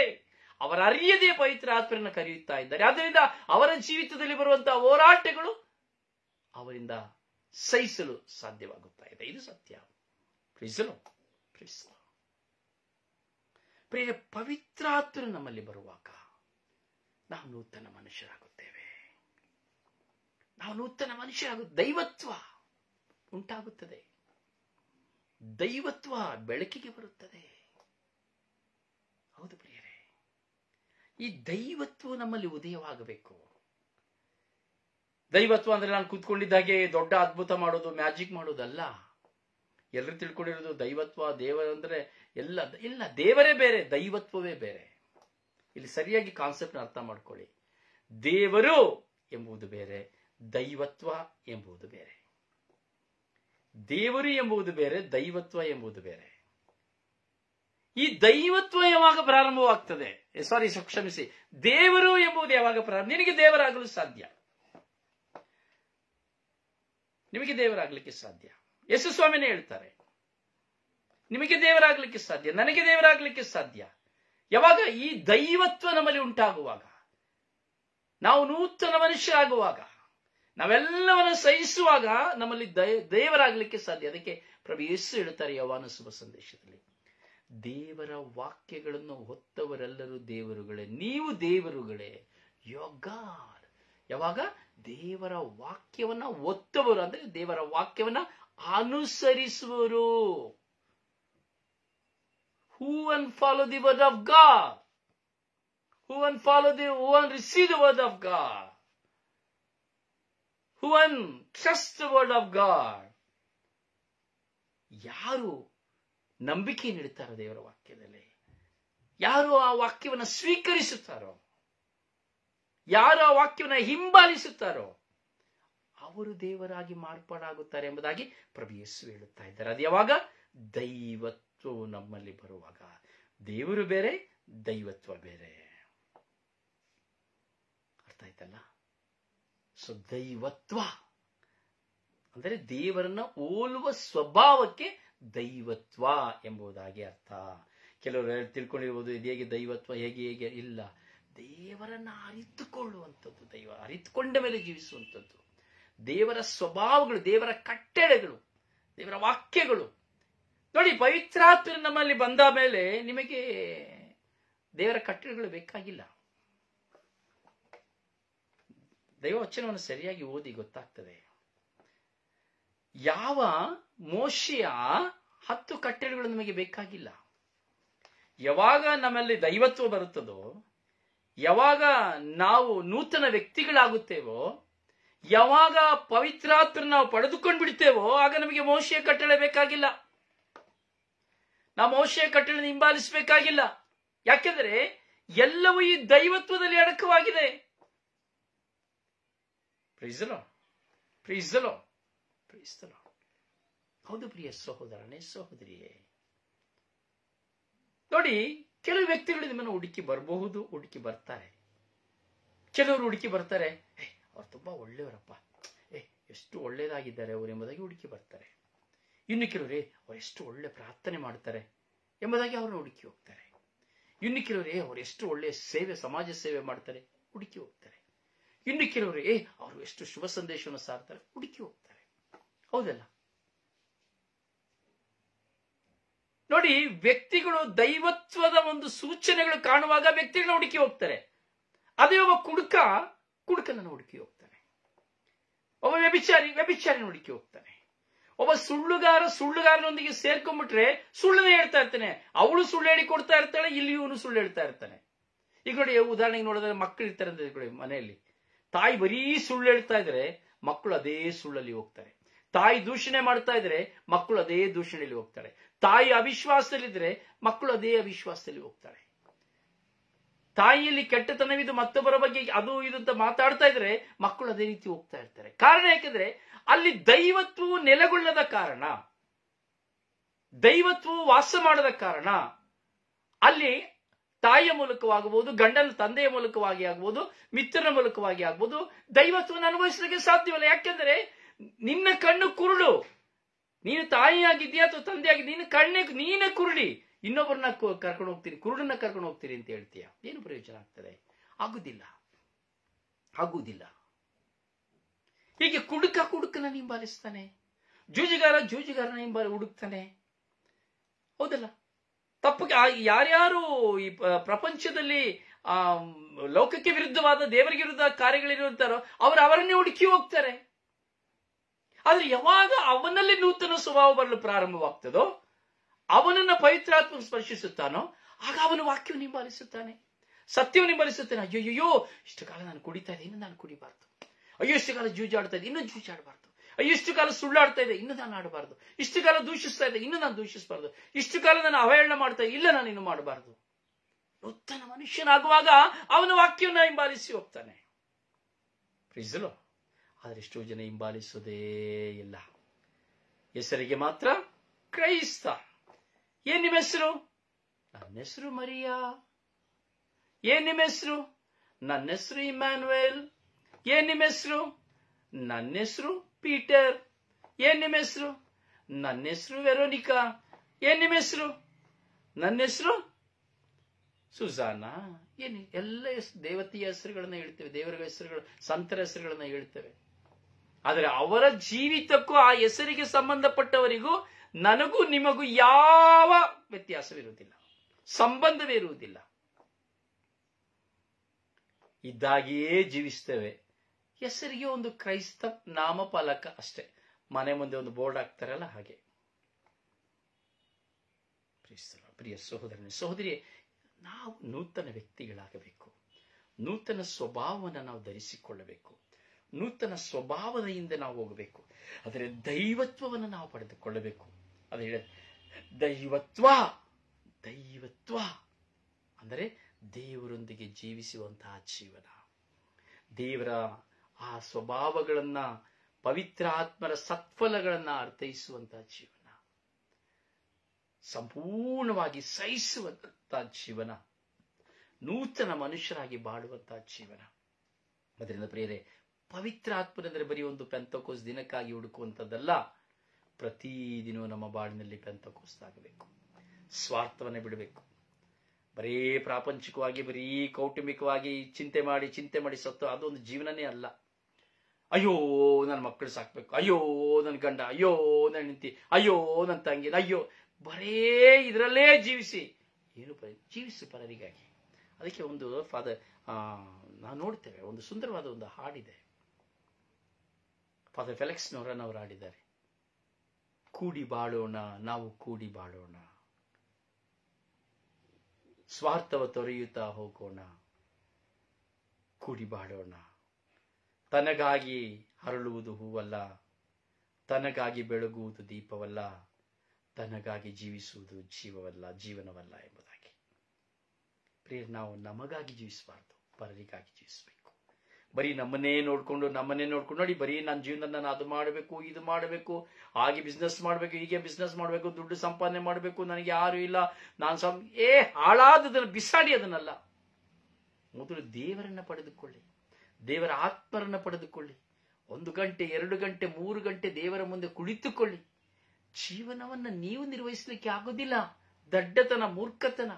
ಅವರ ಅರಿಯದೇ ಪವಿತ್ರಾತ್ಮರನ್ನು ಕರೆಯುತ್ತಾ ಇದ್ದಾರೆ. ಆದ್ದರಿಂದ ಅವರ ಜೀವಿತದಲ್ಲಿ ಬರುವಂತಹ ಹೋರಾಟಗಳು ಅವರಿಂದ ಸಹಿಸಲು ಸಾಧ್ಯವಾಗುತ್ತಾ ಇದೆ. ಇದು ಸತ್ಯ. ಪ್ರಿಯ, ಪವಿತ್ರಾತ್ಮರು ನಮ್ಮಲ್ಲಿ ಬರುವಾಗ ನಾವು ನೂತನ ಮನುಷ್ಯರಾಗುತ್ತೇವೆ. ದೈವತ್ವ ಉಂಟಾಗುತ್ತದೆ, ದೈವತ್ವ ಬೆಳಕಿಗೆ ಬರುತ್ತದೆ. ಹೌದು ಪ್ರಿಯರೇ, ಈ ದೈವತ್ವ ನಮ್ಮಲ್ಲಿ ಉದಯವಾಗಬೇಕು. ದೈವತ್ವ ಅಂದ್ರೆ ನಾನು ಕೂತ್ಕೊಂಡಿದ್ದಾಗೆ ದೊಡ್ಡ ಅದ್ಭುತ ಮಾಡೋದು, ಮ್ಯಾಜಿಕ್ ಮಾಡೋದಲ್ಲ. ಎಲ್ಲರೂ ತಿಳ್ಕೊಂಡಿರೋದು ದೈವತ್ವ, ದೇವರಂದ್ರೆ ಇಲ್ಲ, ದೇವರೇ ಬೇರೆ, ದೈವತ್ವವೇ ಬೇರೆ. ಇಲ್ಲಿ ಸರಿಯಾಗಿ ಕಾನ್ಸೆಪ್ಟ್ ಅರ್ಥ ಮಾಡ್ಕೊಳ್ಳಿ. ದೇವರು ಎಂಬುದು ಬೇರೆ, ದೈವತ್ವ ಎಂಬುದು ಬೇರೆ. ದೇವರು ಎಂಬುದು ಬೇರೆ, ದೈವತ್ವ ಎಂಬುದು ಬೇರೆ. ಈ ದೈವತ್ವ ಯಾವಾಗ ಪ್ರಾರಂಭವಾಗ್ತದೆ, ಕ್ಷಮಿಸಿ, ದೇವರು ಎಂಬುದು ಯಾವಾಗ ಪ್ರಾರಂಭ? ನಿನಗೆ ದೇವರಾಗಲು ಸಾಧ್ಯ, ನಿಮಗೆ ದೇವರಾಗ್ಲಿಕ್ಕೆ ಸಾಧ್ಯ. ಯೇಸು ಸ್ವಾಮಿನೇ ಹೇಳ್ತಾರೆ, ನಿಮಗೆ ದೇವರಾಗ್ಲಿಕ್ಕೆ ಸಾಧ್ಯ, ನನಗೆ ದೇವರಾಗ್ಲಿಕ್ಕೆ ಸಾಧ್ಯ. ಯಾವಾಗ ಈ ದೈವತ್ವ ನಮ್ಮಲ್ಲಿ ಉಂಟಾಗುವಾಗ, ನಾವು ನೂತನ ಮನುಷ್ಯರಾಗುವಾಗ, ನಾವೆಲ್ಲವನ್ನು ಸಹಿಸುವಾಗ ನಮ್ಮಲ್ಲಿ ದೇವರಾಗ್ಲಿಕ್ಕೆ ಸಾಧ್ಯ. ಅದಕ್ಕೆ ಪ್ರಭು ಯೇಸು ಹೇಳ್ತಾರೆ ಯೋಹಾನ ಶುಭ ಸಂದೇಶದಲ್ಲಿ, ದೇವರ ವಾಕ್ಯಗಳನ್ನು ಹೊತ್ತವರೆಲ್ಲರೂ ದೇವರುಗಳೇ, ನೀವು ದೇವರುಗಳೇ, ಯೋಗಾರ್. ಯಾವಾಗ ದೇವರ ವಾಕ್ಯವನ್ನ ಒತ್ತವರು ಅಂದ್ರೆ ದೇವರ ವಾಕ್ಯವನ್ನ ಅನುಸರಿಸುವರು. Who and follow the word of God? Who and receive the word of God? Who and trust the word of God? ಯಾರು ನಂಬಿಕೆ ನೀಡುತ್ತಾರೋ ದೇವರ ವಾಕ್ಯದಲ್ಲಿ, ಯಾರು ಆ ವಾಕ್ಯವನ್ನು ಸ್ವೀಕರಿಸುತ್ತಾರೋ, ಯಾರು ಆ ವಾಕ್ಯವನ್ನು ಹಿಂಬಾಲಿಸುತ್ತಾರೋ ಅವರು ದೇವರಾಗಿ ಮಾರ್ಪಾಡಾಗುತ್ತಾರೆ ಎಂಬುದಾಗಿ ಪ್ರಭು ಯೇಸು ಹೇಳುತ್ತಾ ಇದ್ದಾರೆ. ಅದು ಯಾವಾಗ? ದೈವತ್ವವು ನಮ್ಮಲ್ಲಿ ಬರುವಾಗ. ದೇವರು ಬೇರೆ, ದೈವತ್ವ ಬೇರೆ. ಅರ್ಥ ಆಯ್ತಲ್ಲ? ಸೊ ದೈವತ್ವ ಅಂದರೆ ದೇವರನ್ನ ಹೋಲುವ ಸ್ವಭಾವಕ್ಕೆ ದೈವತ್ವ ಎಂಬುದಾಗಿ ಅರ್ಥ. ಕೆಲವರು ತಿಳ್ಕೊಂಡಿರ್ಬೋದು, ಇದು ಹೇಗೆ ದೈವತ್ವ, ಹೇಗೆ ಹೇಗೆ ಇಲ್ಲ. ದೇವರನ್ನ ಅರಿತುಕೊಳ್ಳುವಂಥದ್ದು ದೈವ, ಅರಿತುಕೊಂಡ ಮೇಲೆ ಜೀವಿಸುವಂಥದ್ದು. ದೇವರ ಸ್ವಭಾವಗಳು, ದೇವರ ಕಟ್ಟಳೆಗಳು, ದೇವರ ವಾಕ್ಯಗಳು. ನೋಡಿ, ಪವಿತ್ರಾತ್ಮ ನಮ್ಮಲ್ಲಿ ಬಂದ ಮೇಲೆ ನಿಮಗೆ ದೇವರ ಕಟ್ಟಳೆಗಳು ಬೇಕಾಗಿಲ್ಲ. ದೈವ ವಚನವನ್ನು ಸರಿಯಾಗಿ ಓದಿ ಗೊತ್ತಾಗ್ತದೆ. ಯಾವ ಮೋಶೆಯ 10 ಕಟ್ಟಳೆಗಳು ನಮಗೆ ಬೇಕಾಗಿಲ್ಲ. ಯಾವಾಗ ನಮ್ಮಲ್ಲಿ ದೈವತ್ವ ಬರುತ್ತದೋ, ಯಾವಾಗ ನಾವು ನೂತನ ವ್ಯಕ್ತಿಗಳಾಗುತ್ತೇವೋ, ಯಾವಾಗ ಪವಿತ್ರಾತ್ಮ ನಾವು ಪಡೆದುಕೊಂಡು ಬಿಡ್ತೇವೋ, ಆಗ ನಮಗೆ ಮೋಶೆಯ ಕಟ್ಟಳೆ ಬೇಕಾಗಿಲ್ಲ. ನಾವು ಮೋಶೆಯ ಕಟ್ಟಳೆ ಹಿಂಬಾಲಿಸಬೇಕಾಗಿಲ್ಲ. ಯಾಕೆಂದ್ರೆ ಎಲ್ಲವೂ ಈ ದೈವತ್ವದಲ್ಲಿ ಅಡಕವಾಗಿದೆ. Praise the Lord, praise the Lord, praise the Lord. ಹೌದು ಪ್ರಿಯ ಸಹೋದರನೇ, ಸಹೋದರಿಯೇ, ನೋಡಿ, ಕೆಲವು ವ್ಯಕ್ತಿಗಳು ನಿಮ್ಮನ್ನು ಹುಡುಕಿ ಬರಬಹುದು, ಹುಡುಕಿ ಬರ್ತಾರೆ. ಕೆಲವರು ಹುಡುಕಿ ಬರ್ತಾರೆ, ಅವ್ರು ತುಂಬಾ ಒಳ್ಳೆಯವರಪ್ಪ, ಎಷ್ಟು ಒಳ್ಳೇದಾಗಿದ್ದಾರೆ ಅವರು ಎಂಬುದಾಗಿ ಹುಡುಕಿ ಬರ್ತಾರೆ. ಇನ್ನು ಕೆಲವರೇ ಅವ್ರು ಎಷ್ಟು ಒಳ್ಳೆ ಪ್ರಾರ್ಥನೆ ಮಾಡ್ತಾರೆ ಎಂಬುದಾಗಿ ಅವ್ರನ್ನ ಹುಡುಕಿ ಹೋಗ್ತಾರೆ. ಇನ್ನು ಕೆಲವರೇ ಅವ್ರು ಎಷ್ಟು ಒಳ್ಳೆ ಸೇವೆ, ಸಮಾಜ ಸೇವೆ ಮಾಡ್ತಾರೆ, ಹುಡುಕಿ ಹೋಗ್ತಾರೆ. ಇನ್ನು ಕೆಲವರು ಅವರು ಎಷ್ಟು ಶುಭ ಸಂದೇಶವನ್ನು ಸಾರ್ತಾರೆ, ಹುಡುಕಿ ಹೋಗ್ತಾರೆ. ಹೌದಲ್ಲ? ನೋಡಿ, ವ್ಯಕ್ತಿಗಳು ದೈವತ್ವದ ಒಂದು ಸೂಚನೆಗಳು ಕಾಣುವಾಗ ವ್ಯಕ್ತಿಗಳನ್ನ ಹುಡುಕಿ ಹೋಗ್ತಾರೆ. ಅದೇ ಒಬ್ಬ ಕುಡುಕನನ್ನು ಹುಡುಕಿ ಹೋಗ್ತಾನೆ. ಒಬ್ಬ ವ್ಯಭಿಚಾರಿನ ಹುಡುಕಿ ಹೋಗ್ತಾನೆ. ಒಬ್ಬ ಸುಳ್ಳುಗಾರನೊಂದಿಗೆ ಸೇರ್ಕೊಂಡ್ಬಿಟ್ರೆ ಸುಳ್ಳನ್ನೇ ಹೇಳ್ತಾ ಇರ್ತಾನೆ. ಅವಳು ಸುಳ್ಳು ಹೇಳಿ ಕೊಡ್ತಾ ಇರ್ತಾಳೆ, ಇಲ್ಲಿ ಇವನು ಸುಳ್ಳು ಹೇಳ್ತಾ ಇರ್ತಾನೆ. ಈಗ ನೋಡಿ, ಉದಾಹರಣೆಗೆ ನೋಡಿದ್ರೆ ಮಕ್ಕಳು ಇರ್ತಾರೆ ಅಂತ ಮನೆಯಲ್ಲಿ. ತಾಯಿ ಬರೀ ಸುಳ್ಳು ಹೇಳ್ತಾ ಇದ್ರೆ ಮಕ್ಕಳು ಅದೇ ಸುಳ್ಳಲ್ಲಿ ಹೋಗ್ತಾರೆ. ತಾಯಿ ದೂಷಣೆ ಮಾಡ್ತಾ ಇದ್ರೆ ಮಕ್ಕಳು ಅದೇ ದೂಷಣೆಯಲ್ಲಿ ಹೋಗ್ತಾರೆ. ತಾಯಿ ಅವಿಶ್ವಾಸದಲ್ಲಿದ್ರೆ ಮಕ್ಕಳು ಅದೇ ಅವಿಶ್ವಾಸದಲ್ಲಿ ಹೋಗ್ತಾರೆ. ತಾಯಿಯಲ್ಲಿ ಕೆಟ್ಟತನವಿದು ಮತ್ತೊಬ್ಬರ ಬಗ್ಗೆ ಅದು ಇದು ಅಂತ ಮಾತಾಡ್ತಾ ಇದ್ರೆ ಮಕ್ಕಳು ಅದೇ ರೀತಿ ಹೋಗ್ತಾ ಇರ್ತಾರೆ. ಕಾರಣ ಯಾಕೆಂದ್ರೆ ಅಲ್ಲಿ ದೈವತ್ವವು ನೆಲೆಗೊಳ್ಳದ ಕಾರಣ, ದೈವತ್ವವು ವಾಸ ಮಾಡದ ಕಾರಣ, ಅಲ್ಲಿ ತಾಯಿಯ ಮೂಲಕವಾಗಬಹುದು, ಗಂಡನ ತಂದೆಯ ಮೂಲಕವಾಗಿ ಆಗ್ಬಹುದು, ಮಿತ್ರನ ಮೂಲಕವಾಗಿ ಆಗ್ಬಹುದು, ದೈವತ್ವವನ್ನು ಅನುಭವಿಸಲಿಕ್ಕೆ ಸಾಧ್ಯವಿಲ್ಲ. ಯಾಕೆಂದ್ರೆ ನಿನ್ನ ಕಣ್ಣು ಕುರುಡು. ನೀನು ತಾಯಿಯಾಗಿದ್ದೀಯಾ ಅಥವಾ ತಂದೆಯಾಗಿದ್ದೀಯ, ನೀನೇ ಕುರುಡಿ. ಇನ್ನೊಬ್ಬರನ್ನ ಕರ್ಕೊಂಡು ಹೋಗ್ತೀನಿ, ಕುರುಡನ್ನ ಕರ್ಕೊಂಡು ಹೋಗ್ತೀರಿ ಅಂತ ಹೇಳ್ತೀಯ, ಏನು ಪ್ರಯೋಜನ ಆಗ್ತದೆ? ಆಗುವುದಿಲ್ಲ. ಹೀಗೆ ಕುಡುಕನ ಹಿಂಬಾಲಿಸ್ತಾನೆ, ಜೂಜುಗಾರನ ಹುಡುಕ್ತಾನೆ. ಹೌದಲ್ಲ? ತಪ್ಪಿಗೆ ಯಾರ್ಯಾರು ಈ ಪ್ರಪಂಚದಲ್ಲಿ ಲೋಕಕ್ಕೆ ವಿರುದ್ಧವಾದ, ದೇವರಿಗೆ ವಿರುದ್ಧ ಕಾರ್ಯಗಳಿರುತ್ತಾರೋ ಅವರನ್ನೇ ಹುಡುಕಿ ಹೋಗ್ತಾರೆ. ಆದ್ರೆ ಯಾವಾಗ ಅವನಲ್ಲಿ ನೂತನ ಸ್ವಭಾವ ಬರಲು ಪ್ರಾರಂಭವಾಗ್ತದೋ, ಅವನನ್ನ ಪವಿತ್ರಾತ್ಮ ಸ್ಪರ್ಶಿಸುತ್ತಾನೋ, ಆಗ ಅವನ ವಾಕ್ಯವನ್ನು ಹಿಂಬಾಲಿಸುತ್ತಾನೆ, ಸತ್ಯವನ್ನು ಹಿಂಬಾಲಿಸುತ್ತಾನೆ. ಅಯ್ಯೋ, ಇಷ್ಟು ಕಾಲ ನಾನು ಕುಡಿತಾ ಇದ್ದೆ, ಇನ್ನು ನಾನು ಕುಡಿಬಾರ್ದು. ಅಯ್ಯೋ, ಇಷ್ಟು ಕಾಲ ಜೂಜಾಡ್ತಾ ಇದ್ದೆ, ಇನ್ನು ಜೂಜಾಡಬಾರ್ದು. ಅಯ್ಯೋ, ಇಷ್ಟು ಕಾಲ ಸುಳ್ಳಾಡ್ತಾ ಇದೆ, ಇನ್ನು ನಾನು ಆಡಬಾರ್ದು. ಇಷ್ಟು ಕಾಲ ದೂಷಿಸ್ತಾ ಇದ್ದೆ, ಇನ್ನು ನಾನು ದೂಷಿಸಬಾರ್ದು. ಇಷ್ಟು ಕಾಲ ನಾನು ಅವಹೇಳನ ಮಾಡ್ತಾ ಇಲ್ಲ, ನಾನು ಇನ್ನು ಮಾಡಬಾರ್ದು. ನೂತನ ಮನುಷ್ಯನಾಗುವಾಗ ಅವನ ವಾಕ್ಯವನ್ನು ಹಿಂಬಾಲಿಸಿ ಹೋಗ್ತಾನೆ. Praise the lord. ಆದ್ರೆ ಎಷ್ಟೋ ಜನ ಹಿಂಬಾಲಿಸೋದೇ ಇಲ್ಲ. ಹೆಸರಿಗೆ ಮಾತ್ರ ಕ್ರೈಸ್ತ. ಏನ್ ನಿಮ್ಮ ಹೆಸರು? ನನ್ನ ಹೆಸರು ಮರಿಯಾ. ಏನ್ ನಿಮ್ಮ ಹೆಸರು? ನನ್ನ ಹೆಸರು ಇಮ್ಯಾನ್ಯುಯಲ್. ಏನ್ ನಿಮ್ಮ ಹೆಸರು? ನನ್ನ ಹೆಸರು ಪೀಟರ್. ಏನ್ ನಿಮ್ಮ ಹೆಸರು? ನನ್ನ ಹೆಸರು ವೆರೋನಿಕಾ. ಏನ್ ನಿಮ್ಮ ಹೆಸರು? ನನ್ನ ಹೆಸರು ಸುಜಾನಾ. ಏನು ಎಲ್ಲ ದೇವತೆಯ ಹೆಸರುಗಳನ್ನ ಹೇಳ್ತೇವೆ, ದೇವರ ಹೆಸರುಗಳು, ಸಂತರ ಹೆಸರುಗಳನ್ನ ಹೇಳ್ತೇವೆ. ಆದರೆ ಅವರ ಜೀವಿತಕ್ಕೂ ಆ ಹೆಸರಿಗೆ ಸಂಬಂಧಪಟ್ಟವರಿಗೂ ನನಗೂ ನಿಮಗೂ ಯಾವ ವ್ಯತ್ಯಾಸವಿರುವುದಿಲ್ಲ, ಸಂಬಂಧವೇ ಇರುವುದಿಲ್ಲ. ಇದ್ದಾಗಿಯೇ ಜೀವಿಸ್ತೇವೆ. ಹೆಸರಿಗೆ ಒಂದು ಕ್ರೈಸ್ತ ನಾಮಫಲಕ ಅಷ್ಟೇ, ಮನೆ ಮುಂದೆ ಒಂದು ಬೋರ್ಡ್ ಹಾಕ್ತಾರಲ್ಲ ಹಾಗೆ. ಪ್ರಿಯ ಸಹೋದರನೇ ಸಹೋದರಿಯೇ, ನಾವು ನೂತನ ವ್ಯಕ್ತಿಗಳಾಗಬೇಕು. ನೂತನ ಸ್ವಭಾವವನ್ನು ನಾವು ಧರಿಸಿಕೊಳ್ಳಬೇಕು. ನೂತನ ಸ್ವಭಾವದಿಂದ ನಾವು ಹೋಗಬೇಕು. ಆದರೆ ದೈವತ್ವವನ್ನು ನಾವು ಪಡೆದುಕೊಳ್ಳಬೇಕು. ಅದು ಹೇಳ ದೈವತ್ವ ಅಂದರೆ ದೇವರೊಂದಿಗೆ ಜೀವಿಸುವಂತಹ ಜೀವನ, ದೇವರ ಆ ಸ್ವಭಾವಗಳನ್ನ, ಪವಿತ್ರ ಆತ್ಮರ ಸತ್ಫಲಗಳನ್ನ ಅರ್ಥೈಸುವಂತಹ ಜೀವನ, ಸಂಪೂರ್ಣವಾಗಿ ಸಹಿಸುವಂತಹ ಜೀವನ, ನೂತನ ಮನುಷ್ಯರಾಗಿ ಬಾಳುವಂತಹ ಜೀವನ. ಅದರಿಂದ ಪ್ರಿಯರೇ, ಪವಿತ್ರ ಆತ್ಮನೆಂದರೆ ಬರೀ ಒಂದು ಪೆಂತಕೋಸ್ ದಿನಕ್ಕಾಗಿ ಹುಡುಕುವಂಥದ್ದಲ್ಲ. ಪ್ರತಿದಿನವೂ ನಮ್ಮ ಬಾಳಿನಲ್ಲಿ ಪೆಂತಕೋಸ್ ಆಗಬೇಕು. ಸ್ವಾರ್ಥವನ್ನೇ ಬಿಡಬೇಕು. ಬರೀ ಪ್ರಾಪಂಚಿಕವಾಗಿ, ಬರೀ ಕೌಟುಂಬಿಕವಾಗಿ ಚಿಂತೆ ಮಾಡಿ ಸತ್ತು ಅದೊಂದು ಜೀವನನೇ ಅಲ್ಲ. ಅಯ್ಯೋ ನನ್ನ ಮಕ್ಕಳು ಸಾಕ್ಬೇಕು, ಅಯ್ಯೋ ನನ್ನ ಗಂಡ, ಅಯ್ಯೋ ನನ್ನ ಹೆಂಡತಿ, ಅಯ್ಯೋ ನನ್ನ ತಂಗಿ, ಅಯ್ಯೋ, ಬರೇ ಇದರಲ್ಲೇ ಏನು ಜೀವಿಸು ಪರರಿಗಾಗಿ. ಅದಕ್ಕೆ ಒಂದು ನಾವು ನೋಡ್ತೇವೆ, ಒಂದು ಸುಂದರವಾದ ಒಂದು ಹಾಡಿದೆ, ಫಾದರ್ ಫೆಲಿಕ್ಸ್ ನೊರನ್ನವರು ಹಾಡಿದ್ದಾರೆ. ಕೂಡಿ ಬಾಳೋಣ, ನಾವು ಕೂಡಿ ಬಾಳೋಣ, ಸ್ವಾರ್ಥವ ತೊರೆಯುತ್ತಾ ಹೋಗೋಣ, ಕೂಡಿ ಬಾಳೋಣ. ತನಗಾಗಿ ಹರಳುವುದು ಹೂವಲ್ಲ, ತನಗಾಗಿ ಬೆಳಗುವುದು ದೀಪವಲ್ಲ, ತನಗಾಗಿ ಜೀವಿಸುವುದು ಜೀವನವಲ್ಲ ಎಂಬುದಾಗಿ. ಪ್ರಿಯರೇ, ನಾವು ನಮಗಾಗಿ ಜೀವಿಸಬಾರ್ದು, ಪರರಿಗಾಗಿ ಜೀವಿಸಬೇಕು. ಬರೀ ನಮ್ಮನ್ನೇ ನೋಡ್ಕೊಂಡು ನೋಡಿ, ಬರೀ ನನ್ನ ಜೀವನ ನಾನು ಅದು ಮಾಡಬೇಕು, ಇದು ಮಾಡಬೇಕು, ಹಾಗೆ ಬಿಸ್ನೆಸ್ ಮಾಡಬೇಕು, ಹೀಗೆ ಬಿಸ್ನೆಸ್ ಮಾಡಬೇಕು, ದುಡ್ಡು ಸಂಪಾದನೆ ಮಾಡಬೇಕು, ನನಗೆ ಯಾರು ಇಲ್ಲ, ನಾನು ಹಾಳಾದದನ್ನು ಬಿಸಾಡಿ ಅದನ್ನಲ್ಲ. ಮೊದಲು ದೇವರನ್ನ ಪಡೆದುಕೊಳ್ಳಿ, ದೇವರ ಆತ್ಮರನ್ನ ಪಡೆದುಕೊಳ್ಳಿ. 1 ಗಂಟೆ 2 ಗಂಟೆ 3 ಗಂಟೆ ದೇವರ ಮುಂದೆ ಕುಳಿತುಕೊಳ್ಳಿ. ಜೀವನವನ್ನ ನೀವು ನಿರ್ವಹಿಸಲಿಕ್ಕೆ ಆಗೋದಿಲ್ಲ. ದಡ್ಡತನ, ಮೂರ್ಖತನ.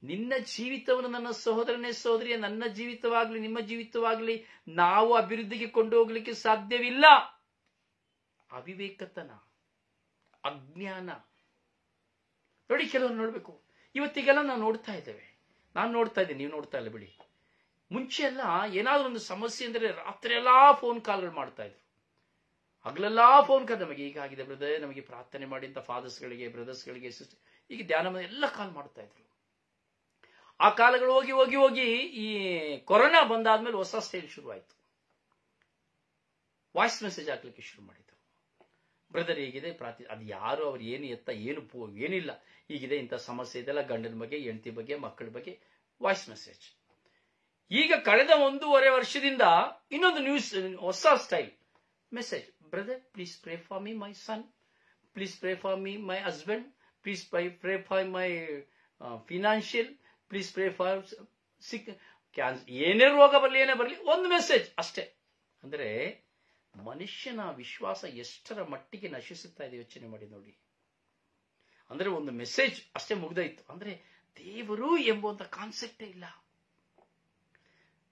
ನಿನ್ನ ಜೀವಿತವನ್ನು, ನನ್ನ ಸಹೋದರನೇ ಸಹೋದರಿಯ, ನನ್ನ ಜೀವಿತವಾಗ್ಲಿ ನಿಮ್ಮ ಜೀವಿತವಾಗ್ಲಿ ನಾವು ಅಭಿವೃದ್ಧಿಗೆ ಕೊಂಡು ಹೋಗ್ಲಿಕ್ಕೆ ಸಾಧ್ಯವಿಲ್ಲ. ಅವಿವೇಕತನ, ಅಜ್ಞಾನ. ನೋಡಿ, ಕೆಲವರು ನೋಡ್ಬೇಕು, ಇವತ್ತಿಗೆಲ್ಲ ನಾವು ನೋಡ್ತಾ ಇದ್ದೇವೆ, ನಾನು ನೋಡ್ತಾ ಇದ್ದೀನಿ, ನೀವು ನೋಡ್ತಾ ಇಲ್ಲ ಬಿಡಿ. ಮುಂಚೆ ಎಲ್ಲ ಏನಾದ್ರೂ ಒಂದು ಸಮಸ್ಯೆ ಅಂದ್ರೆ ರಾತ್ರಿ ಎಲ್ಲಾ ಫೋನ್ ಕಾಲ್ಗಳು ಮಾಡ್ತಾ ಇದ್ರು, ಹಗಲೆಲ್ಲಾ ಫೋನ್ ಕಾಲ್, ನಮಗೆ ಹೀಗಾಗಿದೆ ಬ್ರದರ್, ನಮಗೆ ಪ್ರಾರ್ಥನೆ ಮಾಡಿ ಅಂತ ಫಾದರ್ಸ್ಗಳಿಗೆ, ಬ್ರದರ್ಸ್ಗಳಿಗೆ, ಸಿಸ್ಟರ್, ಈಗ ಧ್ಯಾನ ಎಲ್ಲ ಕಾಲ್ ಮಾಡ್ತಾ ಇದ್ರು. ಆ ಕಾಲಗಳು ಹೋಗಿ ಈ ಕೊರೋನಾ ಬಂದಾದ್ಮೇಲೆ ಹೊಸ ಸ್ಟೈಲ್ ಶುರು ಆಯ್ತು. ವಾಯ್ಸ್ ಮೆಸೇಜ್ ಹಾಕ್ಲಿಕ್ಕೆ ಶುರು ಮಾಡಿದ್ರು. ಬ್ರದರ್ ಹೇಗಿದೆ, ಅದು ಯಾರು, ಅವ್ರು ಏನಿಲ್ಲ, ಹೀಗಿದೆ, ಇಂಥ ಸಮಸ್ಯೆ ಇದೆಲ್ಲ, ಗಂಡನ ಬಗ್ಗೆ, ಹೆಂಡತಿ ಬಗ್ಗೆ, ಮಕ್ಕಳ ಬಗ್ಗೆ ವಾಯ್ಸ್ ಮೆಸೇಜ್. ಈಗ ಕಳೆದ 1.5 ವರ್ಷದಿಂದ ಇನ್ನೊಂದು ನ್ಯೂಸ್, ಹೊಸ style message. Brother, please pray for me my son, please pray for me my husband, please pray for my financial, please pray for sick, ಏನೇ ರೋಗ ಬರಲಿ, ಏನೇ ಬರಲಿ, ಒಂದು ಮೆಸೇಜ್ ಅಷ್ಟೇ. ಅಂದ್ರೆ ಮನುಷ್ಯನ ವಿಶ್ವಾಸ ಎಷ್ಟರ ಮಟ್ಟಿಗೆ ನಶಿಸುತ್ತಾ ಇದೆ ಯೋಚನೆ ಮಾಡಿ ನೋಡಿ. ಅಂದ್ರೆ ಒಂದು ಮೆಸೇಜ್ ಅಷ್ಟೇ ಮುಗ್ದಾಯ್ತು. ಅಂದ್ರೆ ದೇವರು ಎಂಬುವಂತ ಕಾನ್ಸೆಪ್ಟೇ ಇಲ್ಲ.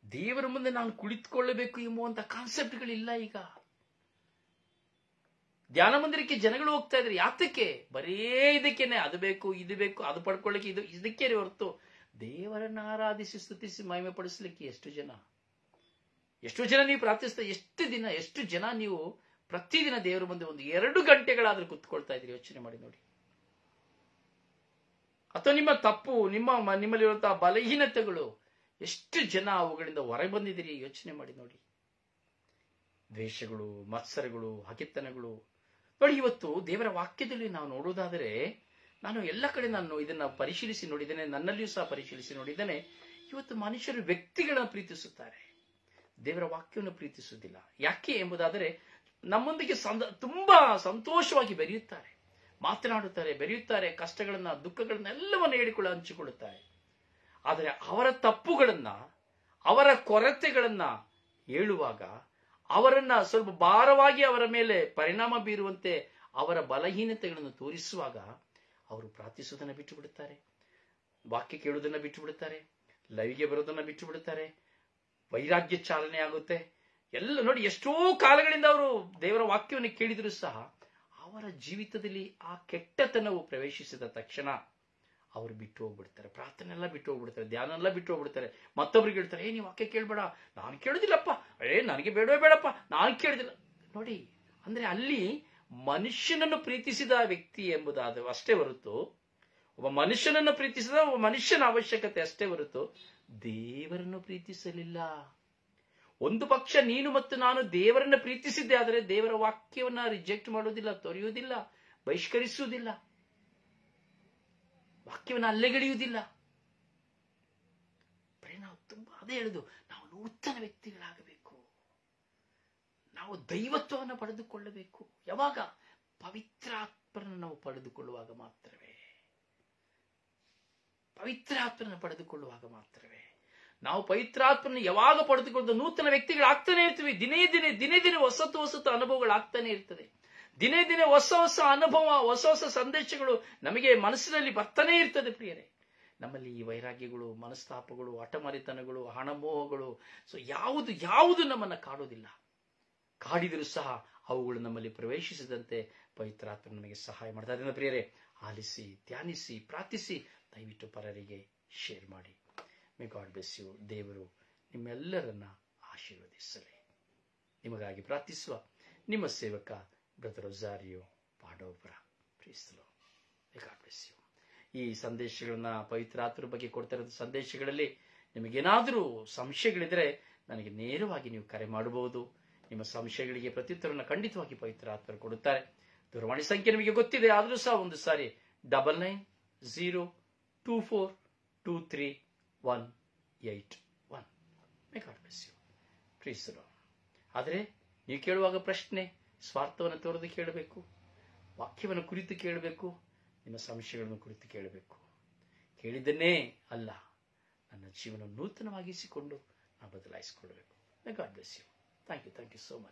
ದೇವರ ಮುಂದೆ ನಾನು ಕುಳಿತುಕೊಳ್ಳಬೇಕು ಎಂಬುವಂತ ಕಾನ್ಸೆಪ್ಟ್ಗಳಿಲ್ಲ. ಈಗ ಧ್ಯಾನ ಮಂದಿರಕ್ಕೆ ಜನಗಳು ಹೋಗ್ತಾ ಇದ್ರೆ ಯಾತಕ್ಕೆ? ಬರೇ ಇದಕ್ಕೇನೆ, ಅದು ಬೇಕು, ಇದು ಬೇಕು, ಅದು ಪಡ್ಕೊಳ್ಳಿಕ್ಕೆ, ಇದಕ್ಕೆ ಹೊರತು ದೇವರನ್ನ ಆರಾಧಿಸಿ ಸ್ತುತಿಸಿ ಮಹಿಮೆ ಪಡಿಸಲಿಕ್ಕೆ ಎಷ್ಟು ಜನ ನೀವು ಪ್ರಾರ್ಥಿಸ್ತಾ, ಎಷ್ಟು ಜನ ನೀವು ಪ್ರತಿದಿನ ದೇವರ ಮುಂದೆ 1-2 ಗಂಟೆಗಳಾದ್ರೂ ಕುತ್ಕೊಳ್ತಾ ಇದ್ರಿ? ಯೋಚನೆ ಮಾಡಿ ನೋಡಿ. ಅಥವಾ ನಿಮ್ಮ ತಪ್ಪು, ನಿಮ್ಮಲ್ಲಿರುವಂತಹ ಬಲಹೀನತೆಗಳು, ಎಷ್ಟು ಜನ ಅವುಗಳಿಂದ ಹೊರ ಬಂದಿದ್ದೀರಿ? ಯೋಚನೆ ಮಾಡಿ ನೋಡಿ. ದ್ವೇಷಗಳು, ಮತ್ಸರಗಳು, ಹಗೆತನಗಳು ನೋಡಿ. ಇವತ್ತು ದೇವರ ವಾಕ್ಯದಲ್ಲಿ ನಾವು ನೋಡುವುದಾದರೆ, ನಾನು ಎಲ್ಲ ಕಡೆ ಇದನ್ನ ಪರಿಶೀಲಿಸಿ ನೋಡಿದ್ದೇನೆ, ನನ್ನಲ್ಲಿಯೂ ಸಹ ಪರಿಶೀಲಿಸಿ ನೋಡಿದ್ದೇನೆ. ಇವತ್ತು ಮನುಷ್ಯರು ವ್ಯಕ್ತಿಗಳನ್ನ ಪ್ರೀತಿಸುತ್ತಾರೆ, ದೇವರ ವಾಕ್ಯವನ್ನು ಪ್ರೀತಿಸುವುದಿಲ್ಲ. ಯಾಕೆ ಎಂಬುದಾದರೆ, ನಮ್ಮೊಂದಿಗೆ ತುಂಬಾ ಸಂತೋಷವಾಗಿ ಬೆರೆಯುತ್ತಾರೆ, ಮಾತನಾಡುತ್ತಾರೆ, ಬೆರೆಯುತ್ತಾರೆ, ಕಷ್ಟಗಳನ್ನ, ದುಃಖಗಳನ್ನ ಎಲ್ಲವನ್ನ ಹಂಚಿಕೊಳ್ಳುತ್ತಾರೆ. ಆದರೆ ಅವರ ತಪ್ಪುಗಳನ್ನ, ಅವರ ಕೊರತೆಗಳನ್ನ ಹೇಳುವಾಗ, ಅವರನ್ನ ಸ್ವಲ್ಪ ಭಾರವಾಗಿ ಅವರ ಮೇಲೆ ಪರಿಣಾಮ ಬೀರುವಂತೆ ಅವರ ಬಲಹೀನತೆಗಳನ್ನು ತೋರಿಸುವಾಗ ಅವರು ಪ್ರಾರ್ಥಿಸುವುದನ್ನ ಬಿಟ್ಟು ಬಿಡುತ್ತಾರೆ, ವಾಕ್ಯ ಕೇಳುವುದನ್ನ ಬಿಟ್ಟು ಬಿಡುತ್ತಾರೆ, ಲೈವ್ಗೆ ಬರೋದನ್ನ ಬಿಟ್ಟು ಬಿಡುತ್ತಾರೆ, ವೈರಾಗ್ಯ ಚಾಲನೆ ಆಗುತ್ತೆ. ಎಲ್ಲ ನೋಡಿ, ಎಷ್ಟೋ ಕಾಲಗಳಿಂದ ಅವರು ದೇವರ ವಾಕ್ಯವನ್ನು ಕೇಳಿದರೂ ಸಹ ಅವರ ಜೀವಿತದಲ್ಲಿ ಆ ಕೆಟ್ಟತನವು ಪ್ರವೇಶಿಸಿದ ತಕ್ಷಣ ಅವರು ಬಿಟ್ಟು ಹೋಗ್ಬಿಡ್ತಾರೆ, ಪ್ರಾರ್ಥನೆ ಎಲ್ಲ ಬಿಟ್ಟು ಹೋಗ್ಬಿಡ್ತಾರೆ, ಧ್ಯಾನ ಎಲ್ಲ ಬಿಟ್ಟು ಹೋಗ್ಬಿಡ್ತಾರೆ. ಮತ್ತೊಬ್ರಿಗೆ ಹೇಳ್ತಾರೆ, ನೀವು ವಾಕ್ಯ ಕೇಳಬೇಡ, ನಾನು ಕೇಳುದಿಲ್ಲಪ್ಪ, ನನಗೆ ಬೇಡವೇ ಬೇಡಪ್ಪ, ನಾನು ಕೇಳುದಿಲ್ಲ. ನೋಡಿ, ಅಂದ್ರೆ ಅಲ್ಲಿ ಮನುಷ್ಯನನ್ನು ಪ್ರೀತಿಸಿದ ವ್ಯಕ್ತಿ ಎಂಬುದಾದ ಅಷ್ಟೇ ಹೊರತು, ಒಬ್ಬ ಮನುಷ್ಯನನ್ನು ಪ್ರೀತಿಸಿದ ಒಬ್ಬ ಮನುಷ್ಯನ ಅವಶ್ಯಕತೆ ಅಷ್ಟೇ ಹೊರತು ದೇವರನ್ನು ಪ್ರೀತಿಸಲಿಲ್ಲ. ಒಂದು ಪಕ್ಷ ನೀನು ಮತ್ತು ನಾನು ದೇವರನ್ನು ಪ್ರೀತಿಸಿದ್ದೆ ಆದರೆ ದೇವರ ವಾಕ್ಯವನ್ನ ರಿಜೆಕ್ಟ್ ಮಾಡುವುದಿಲ್ಲ, ತೊರೆಯುವುದಿಲ್ಲ, ಬಹಿಷ್ಕರಿಸುವುದಿಲ್ಲ, ವಾಕ್ಯವನ್ನು ಅಲ್ಲೆಗೆಳೆಯುವುದಿಲ್ಲ. ನಾವು ತುಂಬಾ ಅದೇ ಹೇಳುದು, ನಾವು ನೂತನ ವ್ಯಕ್ತಿಗಳಾಗಬೇಕು, ನಾವು ದೈವತ್ವವನ್ನು ಪಡೆದುಕೊಳ್ಳಬೇಕು. ಯಾವಾಗ? ಪವಿತ್ರಾತ್ಮರನ್ನು ನಾವು ಪಡೆದುಕೊಳ್ಳುವಾಗ ಮಾತ್ರವೇ, ಪವಿತ್ರಾತ್ಮರನ್ನು ಪಡೆದುಕೊಳ್ಳುವಾಗ ಮಾತ್ರವೇ. ನಾವು ಪವಿತ್ರಾತ್ಮನ ಯಾವಾಗ ಪಡೆದುಕೊಳ್ಳೋದು, ನೂತನ ವ್ಯಕ್ತಿಗಳಾಗ್ತಾನೆ ಇರ್ತೀವಿ. ದಿನೇ ದಿನೇ ಹೊಸತು ಅನುಭವಗಳಾಗ್ತಾನೆ ಇರ್ತದೆ. ದಿನೇ ದಿನೇ ಹೊಸ ಹೊಸ ಅನುಭವ, ಹೊಸ ಹೊಸ ಸಂದೇಶಗಳು ನಮಗೆ ಮನಸ್ಸಿನಲ್ಲಿ ಬರ್ತಾನೆ ಇರ್ತದೆ. ಪ್ರಿಯರೇ, ನಮ್ಮಲ್ಲಿ ಈ ವೈರಾಗ್ಯಗಳು, ಮನಸ್ತಾಪಗಳು, ಹಠಮಾರಿತನಗಳು, ಹಣಮೋಹಗಳು, ಯಾವುದು ನಮ್ಮನ್ನ ಕಾಡೋದಿಲ್ಲ. ಕಾಡಿದರೂ ಸಹ ಅವುಗಳು ನಮ್ಮಲ್ಲಿ ಪ್ರವೇಶಿಸಿದಂತೆ ಪವಿತ್ರಾತ್ಮ ನಮಗೆ ಸಹಾಯ ಮಾಡ್ತಾರೆ. ಅದರಿಂದ ಪ್ರಿಯರೇ, ಆಲಿಸಿ, ಧ್ಯಾನಿಸಿ, ಪ್ರಾರ್ಥಿಸಿ, ದಯವಿಟ್ಟು ಪರರಿಗೆ ಶೇರ್ ಮಾಡಿ. May God bless you. ದೇವರು ನಿಮ್ಮೆಲ್ಲರನ್ನ ಆಶೀರ್ವದಿಸಲಿ. ನಿಮಗಾಗಿ ಪ್ರಾರ್ಥಿಸುವ ನಿಮ್ಮ ಸೇವಕ brother Rosario Pandavapura. Praise the Lord. May God bless you. ಈ ಸಂದೇಶಗಳನ್ನ, ಪವಿತ್ರಾತ್ಮರ ಬಗ್ಗೆ ಕೊಡ್ತಾ ಇರೋ ಸಂದೇಶಗಳಲ್ಲಿ ನಿಮಗೇನಾದರೂ ಸಂಶಯಗಳಿದ್ರೆ ನನಗೆ ನೇರವಾಗಿ ನೀವು ಕರೆ ಮಾಡಬಹುದು. ನಿಮ್ಮ ಸಂಶಯಗಳಿಗೆ ಪ್ರತ್ಯುತ್ತರವನ್ನು ಖಂಡಿತವಾಗಿ ಪವಿತ್ರಾತ್ಮರು ಕೊಡುತ್ತಾರೆ. ದೂರವಾಣಿ ಸಂಖ್ಯೆ ನಿಮಗೆ ಗೊತ್ತಿದೆ, ಆದರೂ ಸಹ ಒಂದು ಸಾರಿ 9902423181. May God bless you. Praise the Lord. ಆದರೆ ನೀವು ಕೇಳುವಾಗ ಪ್ರಶ್ನೆ, ಸ್ವಾರ್ಥವನ್ನು ತೋರದೆ ಕೇಳಬೇಕು, ವಾಕ್ಯವನ್ನು ಕುರಿತು ಕೇಳಬೇಕು, ನಿಮ್ಮ ಸಂಶಯಗಳನ್ನು ಕುರಿತು ಕೇಳಬೇಕು. ಕೇಳಿದ್ದನ್ನೇ ಅಲ್ಲ, ನನ್ನ ಜೀವನ ನೂತನವಾಗಿಸಿಕೊಂಡು ನಾನು ಬದಲಾಯಿಸಿಕೊಳ್ಳಬೇಕು. May God bless you. Thank you so much.